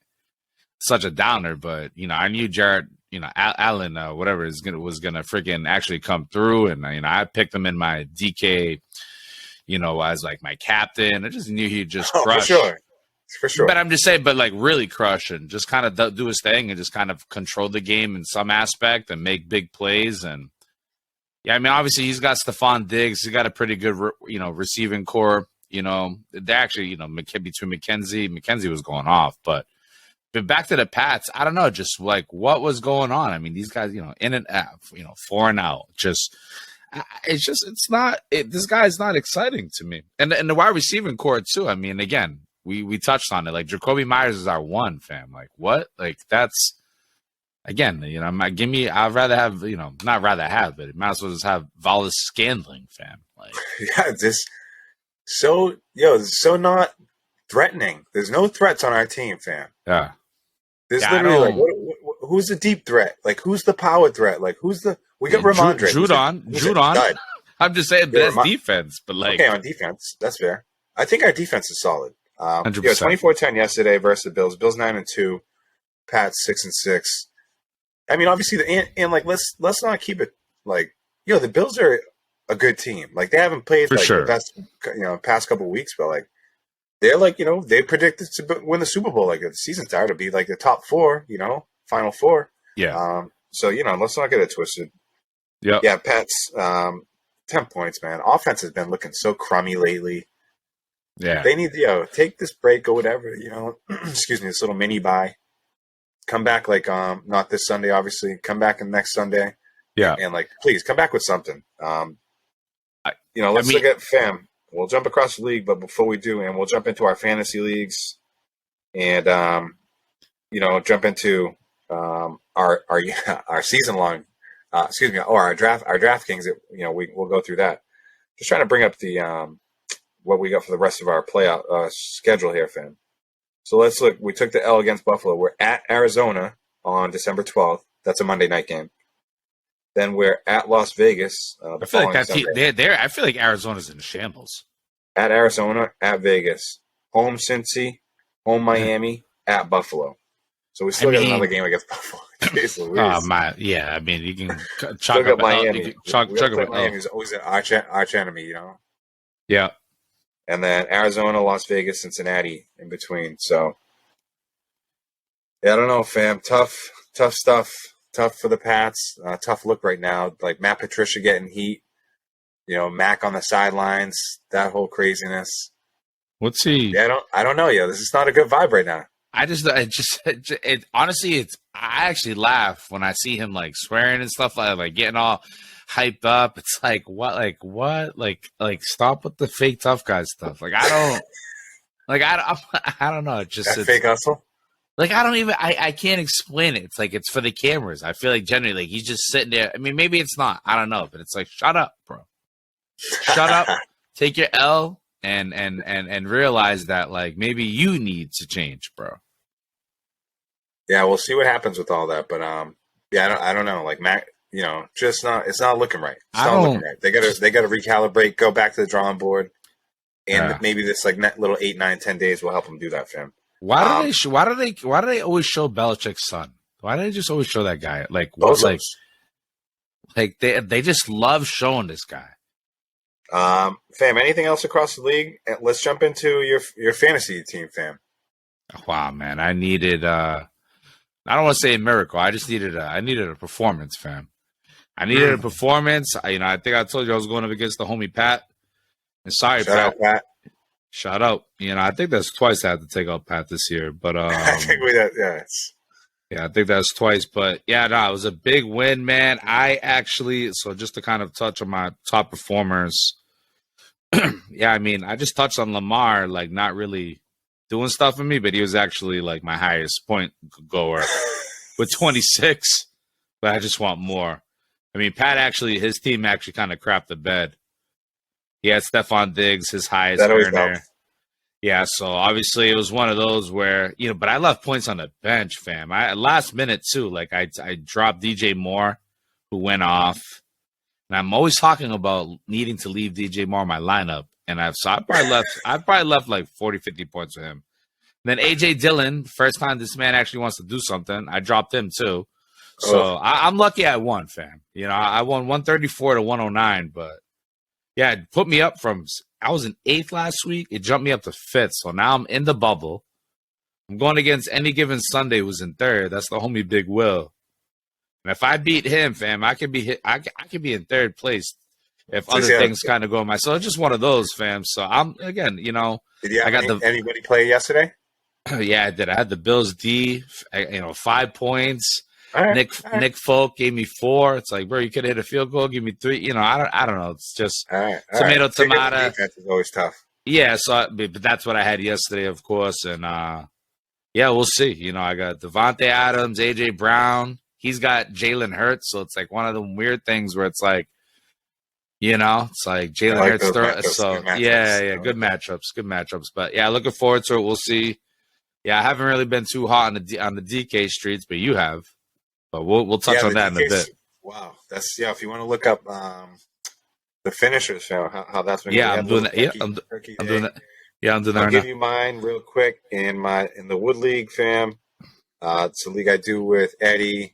such a downer, but I knew Jared, Allen, whatever was gonna freaking actually come through, and I picked him in my DK. As like my captain. I just knew he'd just crush. For sure. But I'm just saying, really crush and just kind of do his thing and just kind of control the game in some aspect and make big plays. And obviously he's got Stephon Diggs. He's got a pretty good, receiving core. They actually, between McKenzie was going off. But back to the Pats, I don't know, just like what was going on. I mean, these guys, in and out, 4 and out, just. This guy's not exciting to me. And the wide receiving core too. I mean, again, we touched on it. Like Jacoby Myers is our one, fam. Like what? Like that's again, give me. I'd rather have not rather have, but it might as well just have Valdes Scantling, fam. Like yeah, just it's so not threatening. There's no threats on our team, fam. Yeah. There's literally who's the deep threat? Like who's the power threat? Like we got Ramondre. Judon. I'm just saying that's defense, but like okay, on defense, that's fair. I think our defense is solid. 24-10 yesterday versus the Bills. Bills 9-2, Pats 6-6. I mean, obviously, let's not keep it like the Bills are a good team. Like they haven't played the best past couple of weeks, but like they're like they predicted to win the Super Bowl. Like the season started to be like the top four, Final Four. Yeah. So let's not get it twisted. Yeah. Yeah. Pats 10 points, man. Offense has been looking so crummy lately. Yeah. They need take this break or whatever. Excuse me, this little mini bye. Come back not this Sunday, obviously. Come back next Sunday. Yeah. And please come back with something. Let's look at fam. We'll jump across the league, but before we do, and we'll jump into our fantasy leagues, and jump into our season long. Or our DraftKings. We'll go through that. Just trying to bring up the what we got for the rest of our playoff schedule here, fam. So let's look. We took the L against Buffalo. We're at Arizona on December 12th. That's a Monday night game. Then we're at Las Vegas. I feel like I feel like Arizona's in shambles. At Arizona, at Vegas, home Cincy, home Miami, at Buffalo. So we still got another game against Buffalo. I mean, you can chalk up Miami. Miami is always an arch enemy, Yeah. And then Arizona, Las Vegas, Cincinnati in between. So, yeah, I don't know, fam. Tough stuff. Tough for the Pats. Tough look right now. Like Matt Patricia getting heat. Mac on the sidelines. That whole craziness. What's he? Yeah, I don't know. Yeah, this is not a good vibe right now. Honestly, I actually laugh when I see him swearing and stuff like getting all hyped up. It's like what? Like stop with the fake tough guy stuff. I don't know. It's just fake hustle. I can't explain it. It's it's for the cameras. I feel like generally he's just sitting there. I mean, maybe it's not. I don't know, but it's shut up, bro. Shut up. Take your L and realize that maybe you need to change, bro. Yeah, we'll see what happens with all that, but I don't know. Mac, just not. It's not looking right. It's not looking right. They gotta recalibrate, go back to the drawing board, and maybe this little 8, 9, 10 days will help them do that, fam. Why do they always show Belichick's son? Why do they just always show that guy? They just love showing this guy. Fam, anything else across the league? Let's jump into your fantasy team, fam. Wow, man, I needed I don't want to say a miracle. I just needed a performance, fam. I needed a performance. I think I told you I was going up against the homie Pat. And sorry, Shout out, Pat. Shout out. I think that's twice I had to take out Pat this year. But I think we did, yes. Yeah, I think that's twice. But yeah, no, it was a big win, man. So just to kind of touch on my top performers. Yeah, I mean, I just touched on Lamar, not really doing stuff for me, but he was actually my highest point goer with 26. But I just want more. I mean, his team actually kind of crapped the bed. He had Stephon Diggs, his highest earner. Yeah, so obviously it was one of those where, but I left points on the bench, fam. Last minute too, I dropped DJ Moore, who went off. And I'm always talking about needing to leave DJ Moore in my lineup. And I probably left 40, 50 points for him. And then AJ Dillon, first time this man actually wants to do something, I dropped him too. So I'm lucky I won, fam. I won 134 to 109, but yeah, it put me up I was in 8th last week. It jumped me up to 5th. So now I'm in the bubble. I'm going against Any Given Sunday, who's in 3rd. That's the homie Big Will. And if I beat him, fam, I could be in 3rd place if other things kind of go my. So it's just one of those, fam. So I'm again, Did you have anybody play yesterday? Yeah, I did. I had the Bills D, 5 points. Right, Nick Folk gave me 4. It's bro, you could hit a field goal, give me 3. I don't know. It's just tomato. Defense is always tough. Yeah, so but that's what I had yesterday, of course, and yeah, we'll see. You know, I got Devontae Adams, AJ Brown. He's got Jalen Hurts, so it's like one of the weird things where it's like, you know, it's like I Jalen like Hurts. those matchups. So Good matchups. yeah, good matchups, good matchups. But yeah, looking forward to it. We'll see. Yeah, I haven't really been too hot on the DK streets, but you have. But we'll touch on The that in a bit. Wow, that's if you want to look up the finishers, how that's been. Yeah, We I'm had doing little that. Yeah, turkey I'm day. doing that. Yeah, I'm doing that I'll right give now. you mine real quick in the Wood League, fam. It's a league I do with Eddie,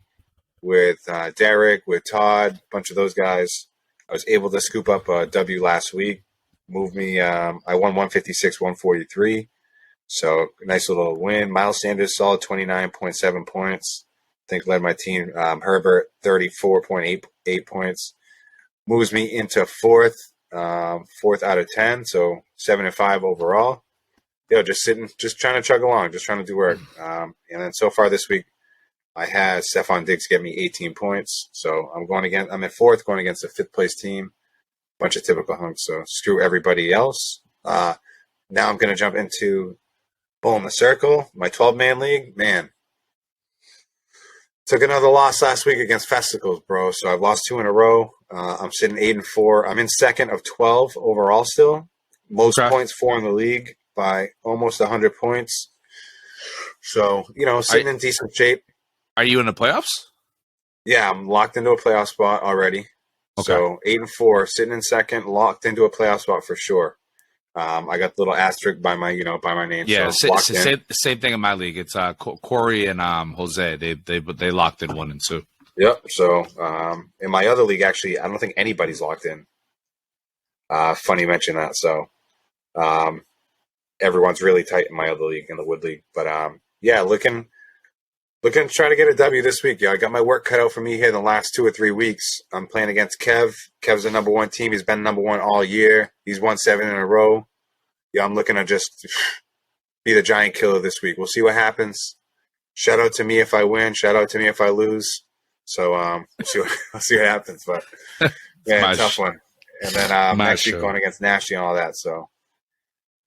with Derek, with Todd, a bunch of those guys. I was able to scoop up a W last week. Moved me. I won 156, 143. So nice little win. Miles Sanders solid 29.7 points. I think led my team. Herbert 34.8 points. Moves me into fourth out of 10. So 7-5 overall. Just sitting, just trying to chug along, just trying to do work. And then so far this week, I had Stephon Diggs get me 18 points. So I'm in fourth, going against a fifth place team. Bunch of typical hunks. So screw everybody else. Now I'm going to jump into Bull in the Circle, my 12-man league. Man, took another loss last week against Festivals, bro. So I've lost 2 in a row. I'm sitting 8-4. I'm in second of 12 overall still. Most points for in the league by almost 100 points. So, sitting in decent shape. Are you in the playoffs? Yeah, I'm locked into a playoff spot already. Okay. So 8-4, sitting in second, locked into a playoff spot for sure. I got the little asterisk by my name. Yeah, so same thing in my league. It's Corey and Jose. They locked in 1 and 2. Yep. So in my other league, actually, I don't think anybody's locked in. Funny you mention that. So everyone's really tight in my other league, in the Wood League. But looking to try to get a W this week. I got my work cut out for me here in the last 2 or 3 weeks. I'm playing against Kev. Kev's the number 1 team. He's been number 1 all year. He's won 7 in a row. I'm looking to just be the giant killer this week. We'll see what happens. Shout out to me if I win. Shout out to me if I lose. So we'll see what happens. But yeah, tough one. And then next week going against Nasty and all that. So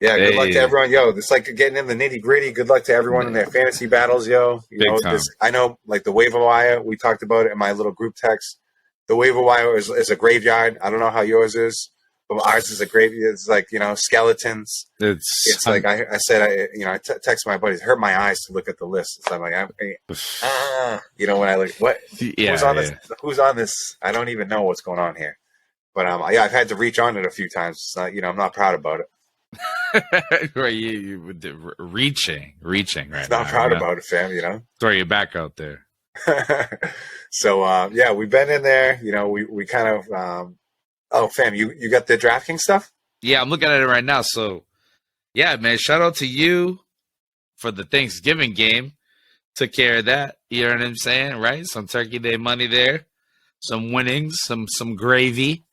yeah, good luck to everyone. It's like getting in the nitty gritty. Good luck to everyone in their fantasy battles, I know, like the waiver wire. We talked about it in my little group text. The waiver wire is a graveyard. I don't know how yours is. But ours is a graveyard. It's like, skeletons. It's like I said, I text my buddies, hurt my eyes to look at the list. So I'm like, when I look, what? Who's on this? Who's on this? I don't even know what's going on here. But I've had to reach on it a few times. It's not, I'm not proud about it. Right, you reaching right now. Not proud about it, fam. Throw your back out there. So we've been in there. We kind of. Oh, fam, you got the DraftKings stuff? Yeah, I'm looking at it right now. So, yeah, man, shout out to you for the Thanksgiving game. Took care of that. You know what I'm saying, right? Some Turkey Day money there, some winnings, some gravy.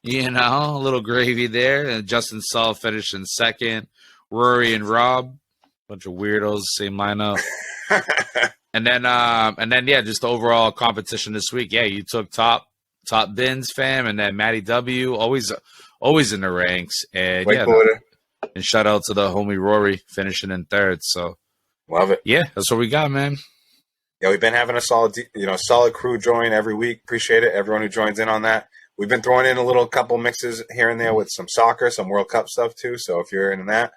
A little gravy there. And Justin Saul finished in second. Rory and Rob, bunch of weirdos, same lineup. and then, just the overall competition this week. Yeah, you took top bins, fam, and then Matty W, always in the ranks. And and shout out to the homie Rory finishing in third. So love it. Yeah, that's what we got, man. Yeah, we've been having a solid crew join every week. Appreciate it. Everyone who joins in on that. We've been throwing in a couple mixes here and there with some soccer, some World Cup stuff too. So if you're in that,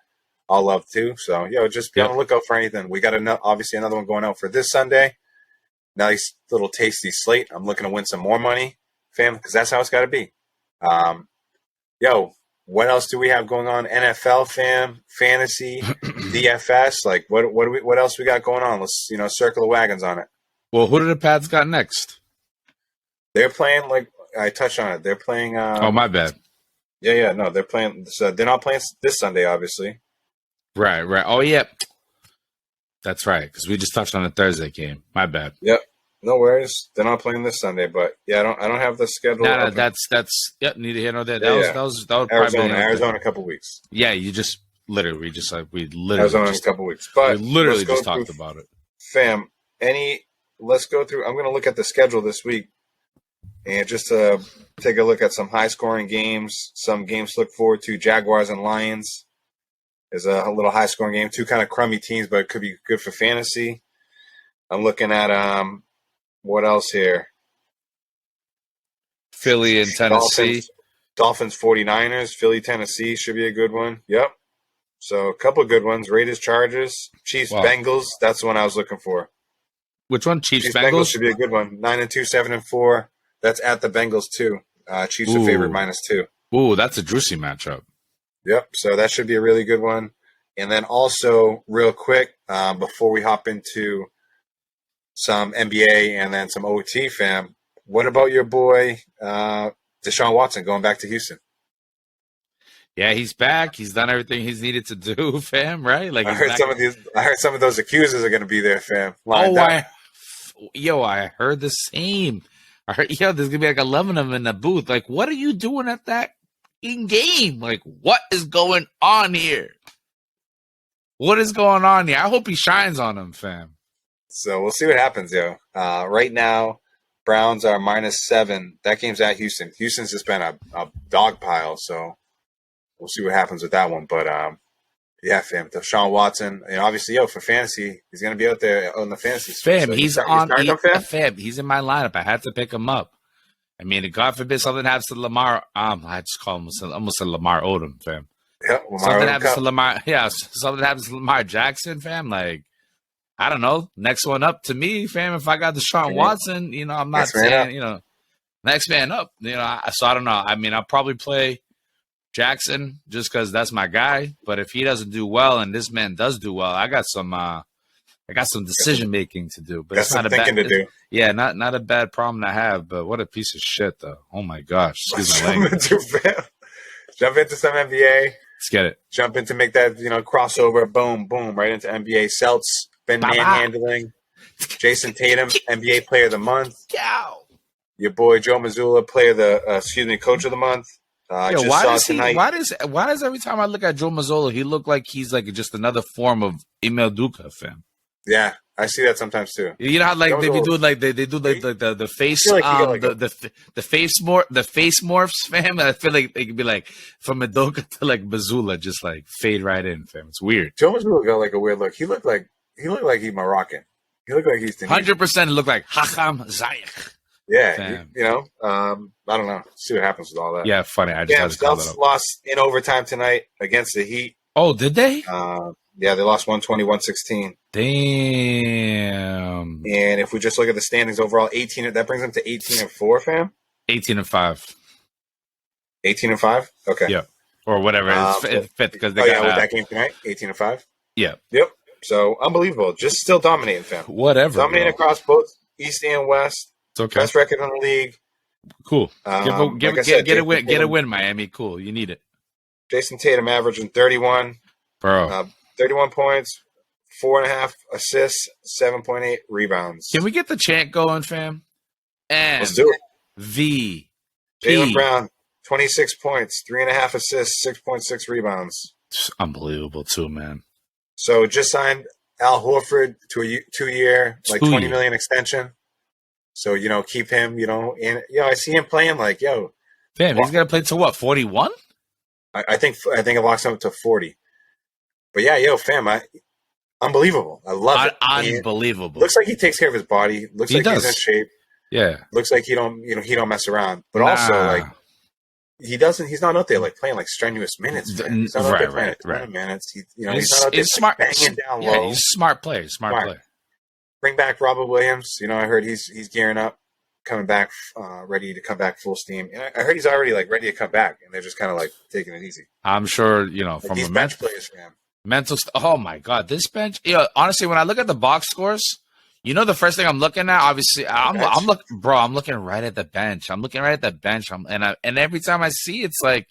I'll love too. So just be on the lookout for anything. We got obviously another one going out for this Sunday. Nice little tasty slate. I'm looking to win some more money, fam, because that's how it's got to be. What else do we have going on? NFL, fam, fantasy, DFS. Like, what else we got going on? Let's circle the wagons on it. Well, who do the Pats got next? They're playing, like I touched on it. They're playing. Oh, my bad. Yeah. No, they're playing. So they're not playing this Sunday, obviously. Right. Oh, yeah. That's right, because we just touched on the Thursday game. My bad. Yep. No worries. They're not playing this Sunday, but I don't have the schedule. No, that's neither here nor there. That was Arizona a couple weeks. Yeah, you just literally Arizona in a couple weeks. But we literally just talked about it. Fam, let's go through. I'm going to look at the schedule this week and just take a look at some high scoring games, some games to look forward to. Jaguars and Lions. is a little high scoring game. Two kind of crummy teams, but it could be good for fantasy. I'm looking at what else here? Philly and Tennessee. Dolphins 49ers, Philly, Tennessee should be a good one. Yep. So a couple of good ones. Raiders, Chargers, Chiefs, Bengals. That's the one I was looking for. Which one? Chiefs, Bengals should be a good one. 9-2, 7-4. That's at the Bengals too. Chiefs are favored -2. Ooh, that's a juicy matchup. Yep. So that should be a really good one. And then also, real quick, before we hop into some NBA and then some OT, fam, what about your boy Deshaun Watson going back to Houston? Yeah, he's back. He's done everything he's needed to do, fam. Right? Like I heard some of those accusers are going to be there, fam. I heard the same. I heard, there's going to be like 11 of them in the booth. Like, what are you doing at that in game? Like, what is going on here? What is going on here? I hope he shines on them, fam. So we'll see what happens, yo. Right now, Browns are -7. That game's at Houston. Houston's just been a dog pile, so we'll see what happens with that one. But, yeah, fam, Deshaun Watson, and obviously, for fantasy, he's going to be out there on the fantasy. Fam, so he's in my lineup. I had to pick him up. I mean, God forbid something happens to Lamar. I just call him almost a Lamar Odom, fam. Yeah, something happens to Lamar. Yeah, something happens to Lamar Jackson, fam. Like, I don't know. Next one up to me, fam. If I got Deshaun Watson, I'm not saying, next man up. So I don't know. I mean, I'll probably play Jackson just because that's my guy. But if he doesn't do well and this man does do well, I got some decision making to do. But it's not a bad to do. Yeah, not a bad problem to have. But what a piece of shit, though. Oh my gosh. Excuse my language. Jump into some NBA. Let's get it. Jump into make that crossover. Boom, boom, right into NBA. Celts been manhandling. Jason Tatum, NBA Player of the Month. Your boy Joe Mazzulla, Coach of the Month. Why does every time I look at Joe Mazzulla, he look like he's like just another form of Emil Duca, fam? Yeah, I see that sometimes too. You know how like they be doing like they do like the face the face morphs, fam. I feel like they could be like from Madoka to like Mazzulla, just like fade right in, fam. It's weird. Joe Mazzulla got like a weird look. He looked like he's Moroccan. He looked like he's 100% look like Hakam Ziyech. Yeah, I don't know. See what happens with all that. Yeah, funny. I just Celtics lost in overtime tonight against the Heat. Oh, did they? Yeah, they lost 120-116. Damn. And if we just look at the standings overall, 18. That brings them to 18-4, fam. 18-5. 18-5. Okay. Yeah, or whatever. It's fifth because they got with that game tonight. 18-5. Yeah. Yep. So unbelievable. Just still dominating, fam. Whatever. Dominating across both East and West. It's okay. Best record in the league. Cool. Get a win, Miami. Cool. You need it. Jason Tatum averaging 31. Bro. 31 points, 4.5 assists, 7.8 rebounds. Can we get the chant going, fam? And let's do it. V. Jaylen Brown, 26 points, 3.5 assists, 6.6 rebounds. It's unbelievable too, man. So just signed Al Horford to a 2-year, like $20 million extension. So, keep him, and I see him playing like, fam, he's gonna play to what, 41? I think it locks him up to 40. But yeah, fam, unbelievable. I love it. Unbelievable. Looks like he takes care of his body. Looks like he's in shape. Yeah. Looks like he don't mess around. But also like he's not out there like playing like strenuous minutes. He's not out there playing a ton of minutes. He's not out there smart, banging down low. Yeah, he's a smart player. Bring back Robert Williams. I heard he's gearing up, coming back, ready to come back full steam. And I heard he's already like ready to come back, and they're just kind of like taking it easy. I'm sure from these bench players, man. Oh my God, this bench. Honestly, when I look at the box scores, the first thing I'm looking at, obviously, I'm looking right at the bench. And every time I see, it's like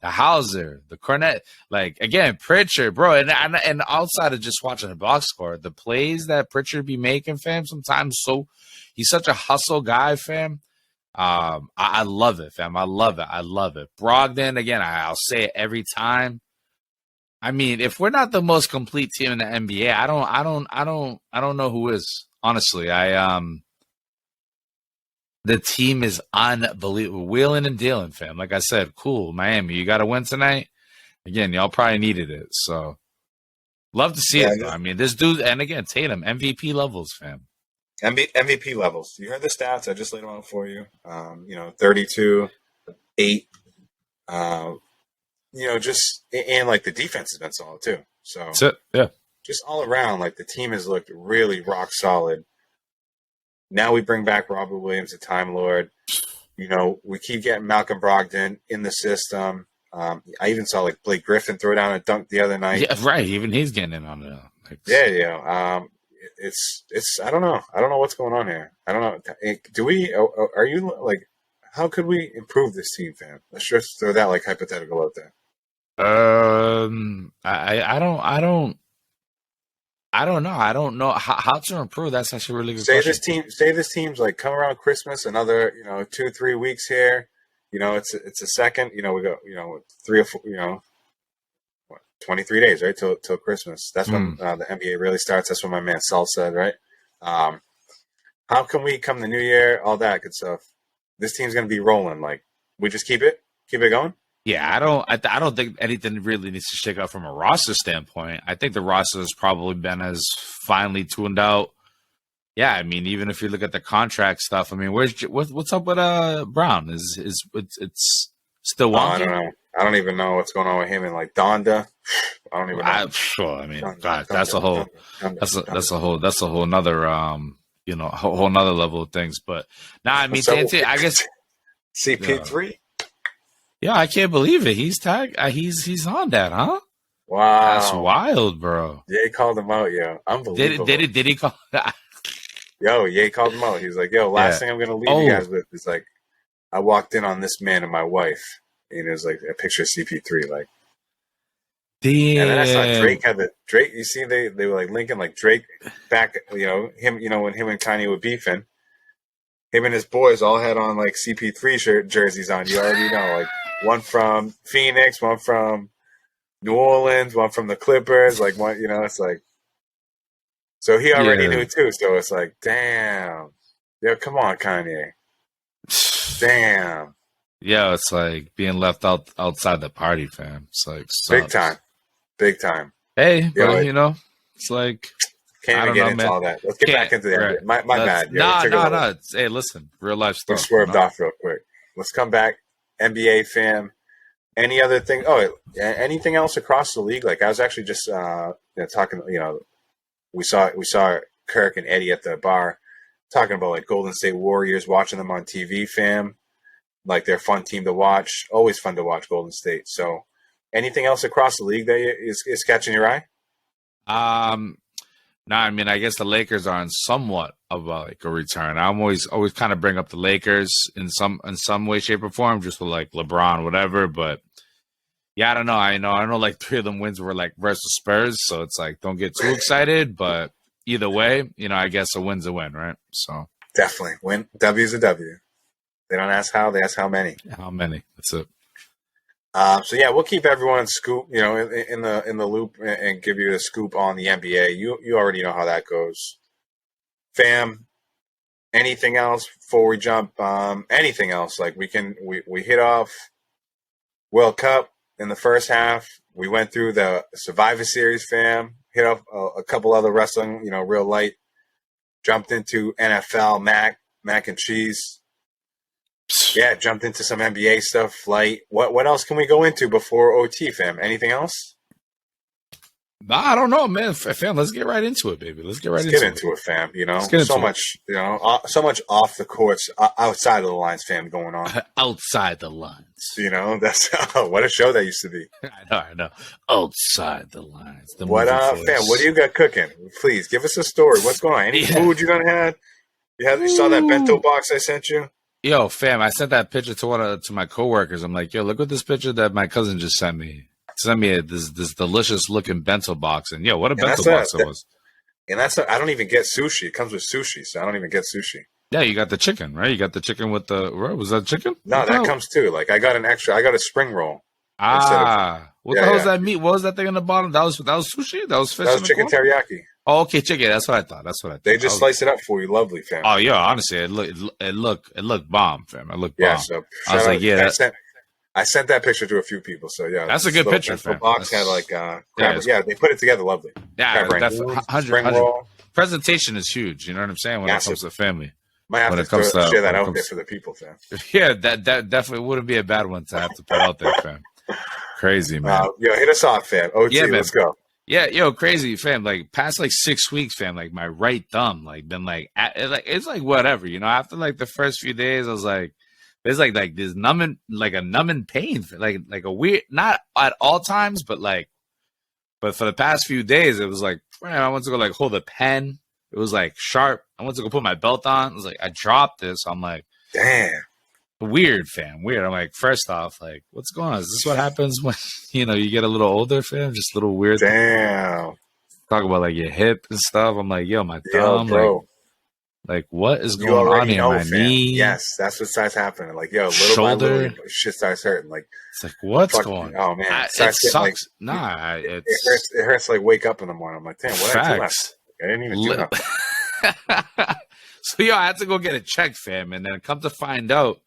the Hauser, the Cornette, like again Pritchard, bro. And outside of just watching the box score, the plays that Pritchard be making, fam, sometimes he's such a hustle guy, fam. I love it, fam. I love it. Brogdon, again, I'll say it every time. I mean, if we're not the most complete team in the NBA, I don't know who is. Honestly, the team is unbelievable. Wheeling and dealing, fam. Like I said, cool. Miami, you got to win tonight. Again, y'all probably needed it. So love to see it though. I mean, this dude, and again, Tatum, MVP levels, fam. MVP levels. You heard the stats. I just laid them out for you. 32, 8. Just and like the defense has been solid too. So that's it. Yeah. Just all around, like the team has looked really rock solid. Now we bring back Robert Williams, the Time Lord. We keep getting Malcolm Brogdon in the system. I even saw like Blake Griffin throw down a dunk the other night. Yeah, right. Even he's getting in on it. It's I don't know. I don't know what's going on here. I don't know. Are you like, how could we improve this team, fam? Let's just throw that like hypothetical out there. I don't know. I don't know how to improve. That's actually a really good question. Say this team's like come around Christmas, another 2-3 weeks here. It's a second. We go 3 or 4. 23 days, right, till Christmas. That's when the NBA really starts. That's what my man Sal said, right? How can we come the new year, all that good stuff? This team's gonna be rolling. Like, we just keep it going. Yeah, I don't think anything really needs to shake up from a roster standpoint. I think the roster has probably been as finely tuned out. Yeah, I mean, even if you look at the contract stuff, I mean, what's up with Brown? It's still wonky? I don't know. I don't even know what's going on with him and like Donda. I don't even know. I mean, God, that's a whole nother whole nother level of things. But I mean, I guess CP3. Yeah, I can't believe it. He's tagged. He's on that, huh? Wow, that's wild, bro. Ye called him out, yo. Unbelievable. Did he call? Yo, Ye called him out. He's like, yo, last thing I'm gonna leave you guys with is like, I walked in on this man and my wife, and it was like a picture of CP3, like. Damn. And then I saw Drake had Drake. You see, they were like linking like Drake back. Him. When him and Kanye were beefing, him and his boys all had on like CP3 jerseys on. You already know, like one from Phoenix, one from New Orleans, one from the Clippers. Like one, it's like. So he already knew too. So it's like, damn, yo, come on, Kanye. Damn. Yeah, it's like being left outside the party, fam. It's like sucks. Big time. Hey, but it's like can't even get into all that. Let's get back into that. Right. My bad. No. Hey, listen, real life stuff. We swerved off real quick. Let's come back. NBA fam. Any other thing? Oh, anything else across the league? Like I was actually just talking. We saw Kirk and Eddie at the bar talking about like Golden State Warriors, watching them on TV, fam. Like they're a fun team to watch. Always fun to watch Golden State. So, anything else across the league that is catching your eye? No, I mean, I guess the Lakers are in somewhat of like a return. I'm always kind of bring up the Lakers in some way, shape, or form, just with like LeBron, whatever. But yeah, I don't know. I know like 3 of them wins were like versus Spurs, so it's like don't get too excited. But either way, I guess a win's a win, right? So definitely win. W's a W. They don't ask how; they ask how many. How many? That's it. So yeah, we'll keep everyone scoop, in the loop and give you a scoop on the NBA. You already know how that goes, fam. Anything else before we jump? Anything else? Like we hit off World Cup in the first half. We went through the Survivor Series, fam. Hit off a couple other wrestling, real light. Jumped into NFL, mac and cheese. Yeah, jumped into some NBA stuff. Flight. What else can we go into before OT, fam? Anything else? Nah, I don't know, man. Fam, let's get right into it, baby. Let's get into it, fam. So much off the courts, outside of the lines, fam, going on. Outside the lines. That's what a show that used to be. I know. Outside the lines. Fam? What do you got cooking? Please give us a story. What's going on? Any food you done had? You saw that bento box I sent you? Yo, fam, I sent that picture to my coworkers. I'm like, yo, look at this picture that my cousin just sent me. Sent me this delicious looking bento box, and yo, what a bento box it was. And I don't even get sushi. It comes with sushi, so I don't even get sushi. Yeah, you got the chicken, right? You got the chicken with the was that chicken? No, that comes too. Like I got a spring roll. What the hell is that meat? What was that thing on the bottom? That was sushi. That was fish. That was chicken teriyaki. Oh, okay, chicken. That's what I thought. They just slice it up for you, lovely, fam. Oh, yeah. Honestly, it looked bomb, fam. It looked bomb. Yeah. So I was like, yeah. I sent that picture to a few people. So yeah, that's a good picture. The box had like crab. Yeah, they put it together lovely. Yeah, crab definitely. 100. roll. Presentation is huge. You know what I'm saying? When it comes to family. Might have to share that out there for the people, fam. Yeah, that definitely wouldn't be a bad one to have to put out there, fam. Crazy, man. Hit us off, fam. OT, yeah, man. Let's go. Yeah, crazy, fam. Like past like 6 weeks, fam. Like my right thumb, like been like, it's like whatever, you know. After like the first few days, I was like, there's like this numbing, like a numbing pain, like a weird, not at all times, but for the past few days, it was like, man, I went to go like hold a pen. It was like sharp. I went to go put my belt on. It was like I dropped this. I'm like, damn. Weird, fam. Weird. I'm like, first off, like, what's going on? Is this what happens when you get a little older, fam? Just a little weird. Damn. Talk about like your hip and stuff. I'm like, yo, my thumb, bro. Like what is going on in my knee? Yes, that's what starts happening. Like, yo, little shoulder, by little, shit starts hurting. Like, it's like what's going on? Oh man, it sucks. Like, it hurts to like wake up in the morning. I'm like, damn, what did I do last? I didn't even do nothing. So I had to go get it checked, fam, and then come to find out.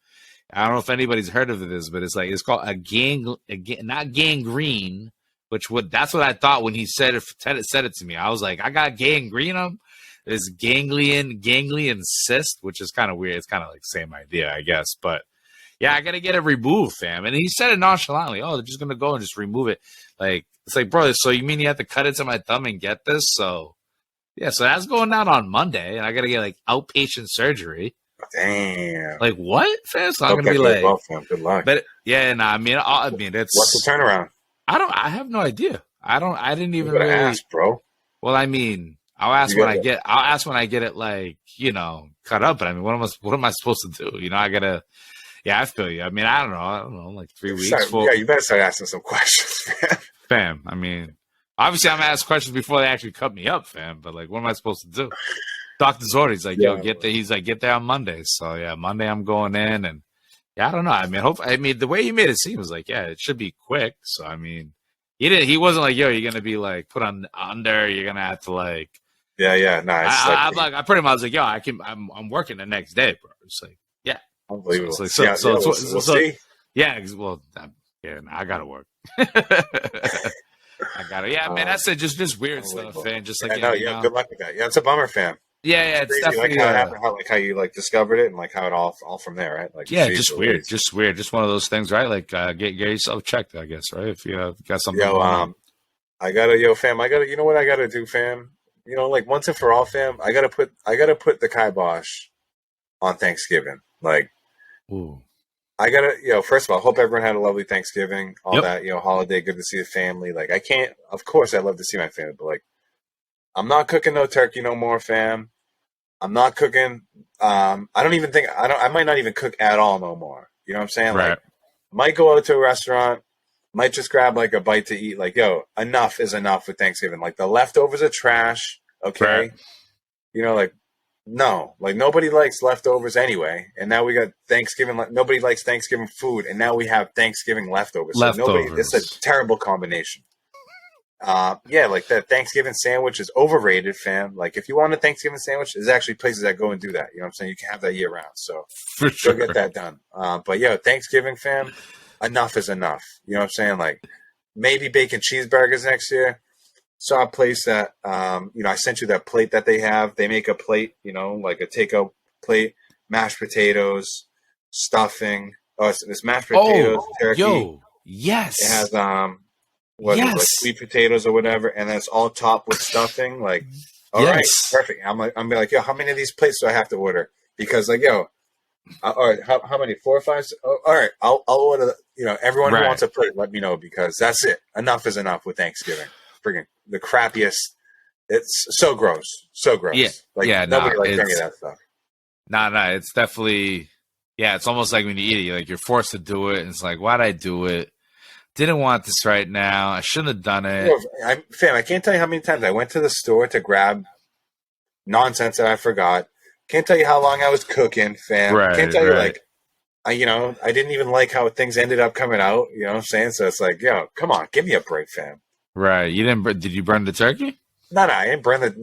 I don't know if anybody's heard of this, but it's called not gangrene, that's what I thought when he said it to me. I was like, I got gangrene. It's ganglion cyst, which is kind of weird. It's kind of like the same idea, I guess. But yeah, I got to get it removed, fam. And he said it nonchalantly. Oh, they're just going to go and just remove it. Like, it's like, bro, so you mean you have to cut into my thumb and get this? So yeah, so that's going down on Monday, and I got to get like outpatient surgery. Damn. Like what? It's not gonna be like. Well, fam. Good luck. But yeah, I mean, it's. What's the turnaround? I have no idea. I didn't even really ask, bro. Well, I mean, I'll ask when I get it, like cut up. But I mean, what am I supposed to do? I gotta. Yeah, I feel you. I mean, I don't know, like 3 weeks. Yeah, you better start asking some questions, man. Fam, I mean, obviously, I'm gonna ask questions before they actually cut me up, fam. But like, what am I supposed to do? Dr. Zordy's like, yo, get there. He's like, get there on Monday. So yeah, Monday I'm going in, and yeah, I don't know. I mean, the way he made it seem was like, yeah, it should be quick. So I mean, he wasn't like, yo, you're gonna be like put on under. You're gonna have to like, nice. I pretty much was like, yo, I'm working the next day, bro. It's like, yeah, unbelievable. So we'll see. Yeah, well, I gotta work. I got it. Yeah, man, that's it. Just weird stuff, man. Just like good luck with that. Yeah, it's a bummer, fam. Yeah, it's definitely like how it happened, how you like discovered it, and like how it all from there, right? Like just weird, just one of those things, right? Like get yourself checked, I guess, right? If you got something. Fam. I gotta, you know what I gotta do, fam? Like once and for all, fam. I gotta put the kibosh on Thanksgiving. Like, ooh. I gotta, first of all, hope everyone had a lovely Thanksgiving, all that, holiday, good to see the family. Like, of course, I love to see my family, but like, I'm not cooking no turkey no more, fam. I'm not cooking. I might not even cook at all no more. You know what I'm saying? Right. Like, might go out to a restaurant, might just grab like a bite to eat. Like, yo, enough is enough with Thanksgiving. Like, the leftovers are trash. Okay. Right. Like, no, like nobody likes leftovers anyway. And now we got Thanksgiving. Nobody likes Thanksgiving food. And now we have Thanksgiving leftovers. It's a terrible combination. Like that Thanksgiving sandwich is overrated, fam. Like if you want a Thanksgiving sandwich, there's actually places that go and do that. You know what I'm saying? You can have that year round. So for sure, go get that done. But yeah, Thanksgiving, fam, enough is enough. You know what I'm saying? Like maybe bacon cheeseburgers next year. Saw a place that, I sent you that plate that they have. They make a plate, like a takeout plate, mashed potatoes, stuffing. Oh, it's mashed potatoes, turkey. Yo, yes. It has like sweet potatoes or whatever, and then it's all topped with stuffing. Like, all right, perfect. I'm like, yo, how many of these plates do I have to order? Because like, yo, all right, how many? 4 or 5? Oh, all right, I'll order. Everyone who wants a plate, let me know because that's it. Enough is enough with Thanksgiving. Friggin' the crappiest. It's so gross, so gross. Yeah, nobody likes any of that stuff. Nah, it's definitely. Yeah, it's almost like when you eat it, you're forced to do it, and it's like, why'd I do it? Didn't want this right now. I shouldn't have done it. Fam, I can't tell you how many times I went to the store to grab nonsense that I forgot. Can't tell you how long I was cooking, fam. Can't tell you like, I didn't even like how things ended up coming out. You know what I'm saying? So it's like, yo, come on, give me a break, fam. Right. You didn't? Did you burn the turkey? I ain't burn the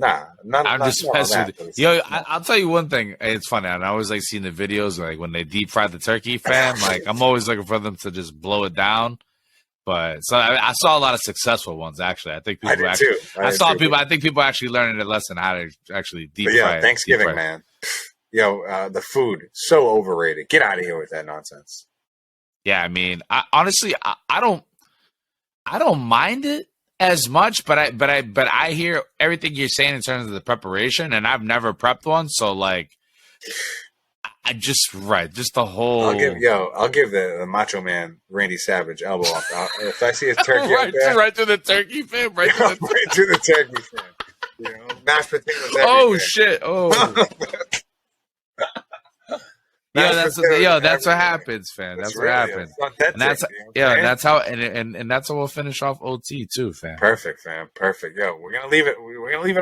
I'm just messing with you. Yo, I'll tell you one thing. It's funny. I always like seeing the videos like when they deep fry the turkey, fam. Like I'm always looking for them to just blow it down. But so I saw a lot of successful ones actually. I think people I think people actually learning a lesson how to actually deep fry. Thanksgiving, man. The food so overrated. Get out of here with that nonsense. Yeah, I mean, honestly, I don't mind it as much, but I hear everything you're saying in terms of the preparation, and I've never prepped one, so like, just the whole. I'll give the Macho Man Randy Savage elbow off. If I see a turkey, right to the turkey, fam, right to the turkey, fam. Mashed potatoes. Oh shit! Oh. That's what happens, fam. That's what happens. And that's how we'll finish off OT too, fam. Perfect, fam. Perfect. Yo, we're gonna leave it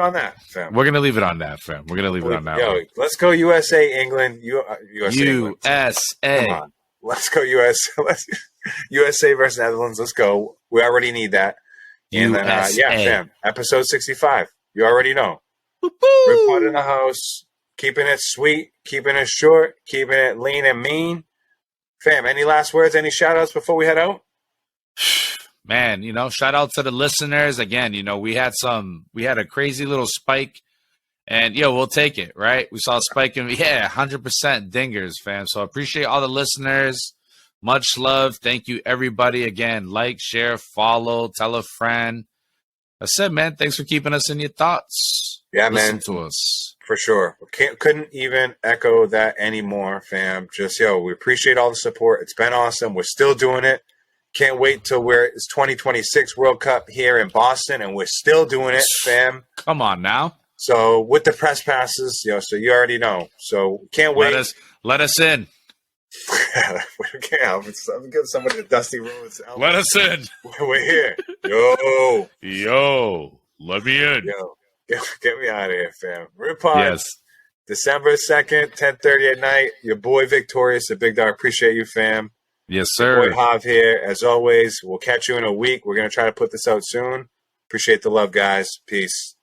on that, fam. We're gonna leave it on that, fam. We're gonna leave it on that. Yo, let's go USA, England. USA. Come on. Let's go USA versus Netherlands. Let's go. We already need that. And then fam. Episode 65. You already know. Report in the house. Keeping it sweet, keeping it short, keeping it lean and mean. Fam, any last words, any shout outs before we head out? Man, shout out to the listeners. Again, we had a crazy little spike and we'll take it, right? We saw a spike in 100% dingers, fam. So appreciate all the listeners. Much love. Thank you, everybody. Again, like, share, follow, tell a friend. That's it, man. Thanks for keeping us in your thoughts. Yeah, Listen to us. For sure. Couldn't even echo that anymore, fam. Just, we appreciate all the support. It's been awesome. We're still doing it. Can't wait till it's 2026 World Cup here in Boston, and we're still doing it, fam. Come on now. So with the press passes, so you already know. So can't wait. Let us in. I'm giving somebody the Dusty Rhodes. Let us in. We're here. Yo. Let me in. Yo. Get me out of here, fam. Ripod. Yes. December 2nd, 10:30 at night. Your boy Victorious, the Big Dog. Appreciate you, fam. Yes, sir. Your boy Hav here. As always, we'll catch you in a week. We're going to try to put this out soon. Appreciate the love, guys. Peace.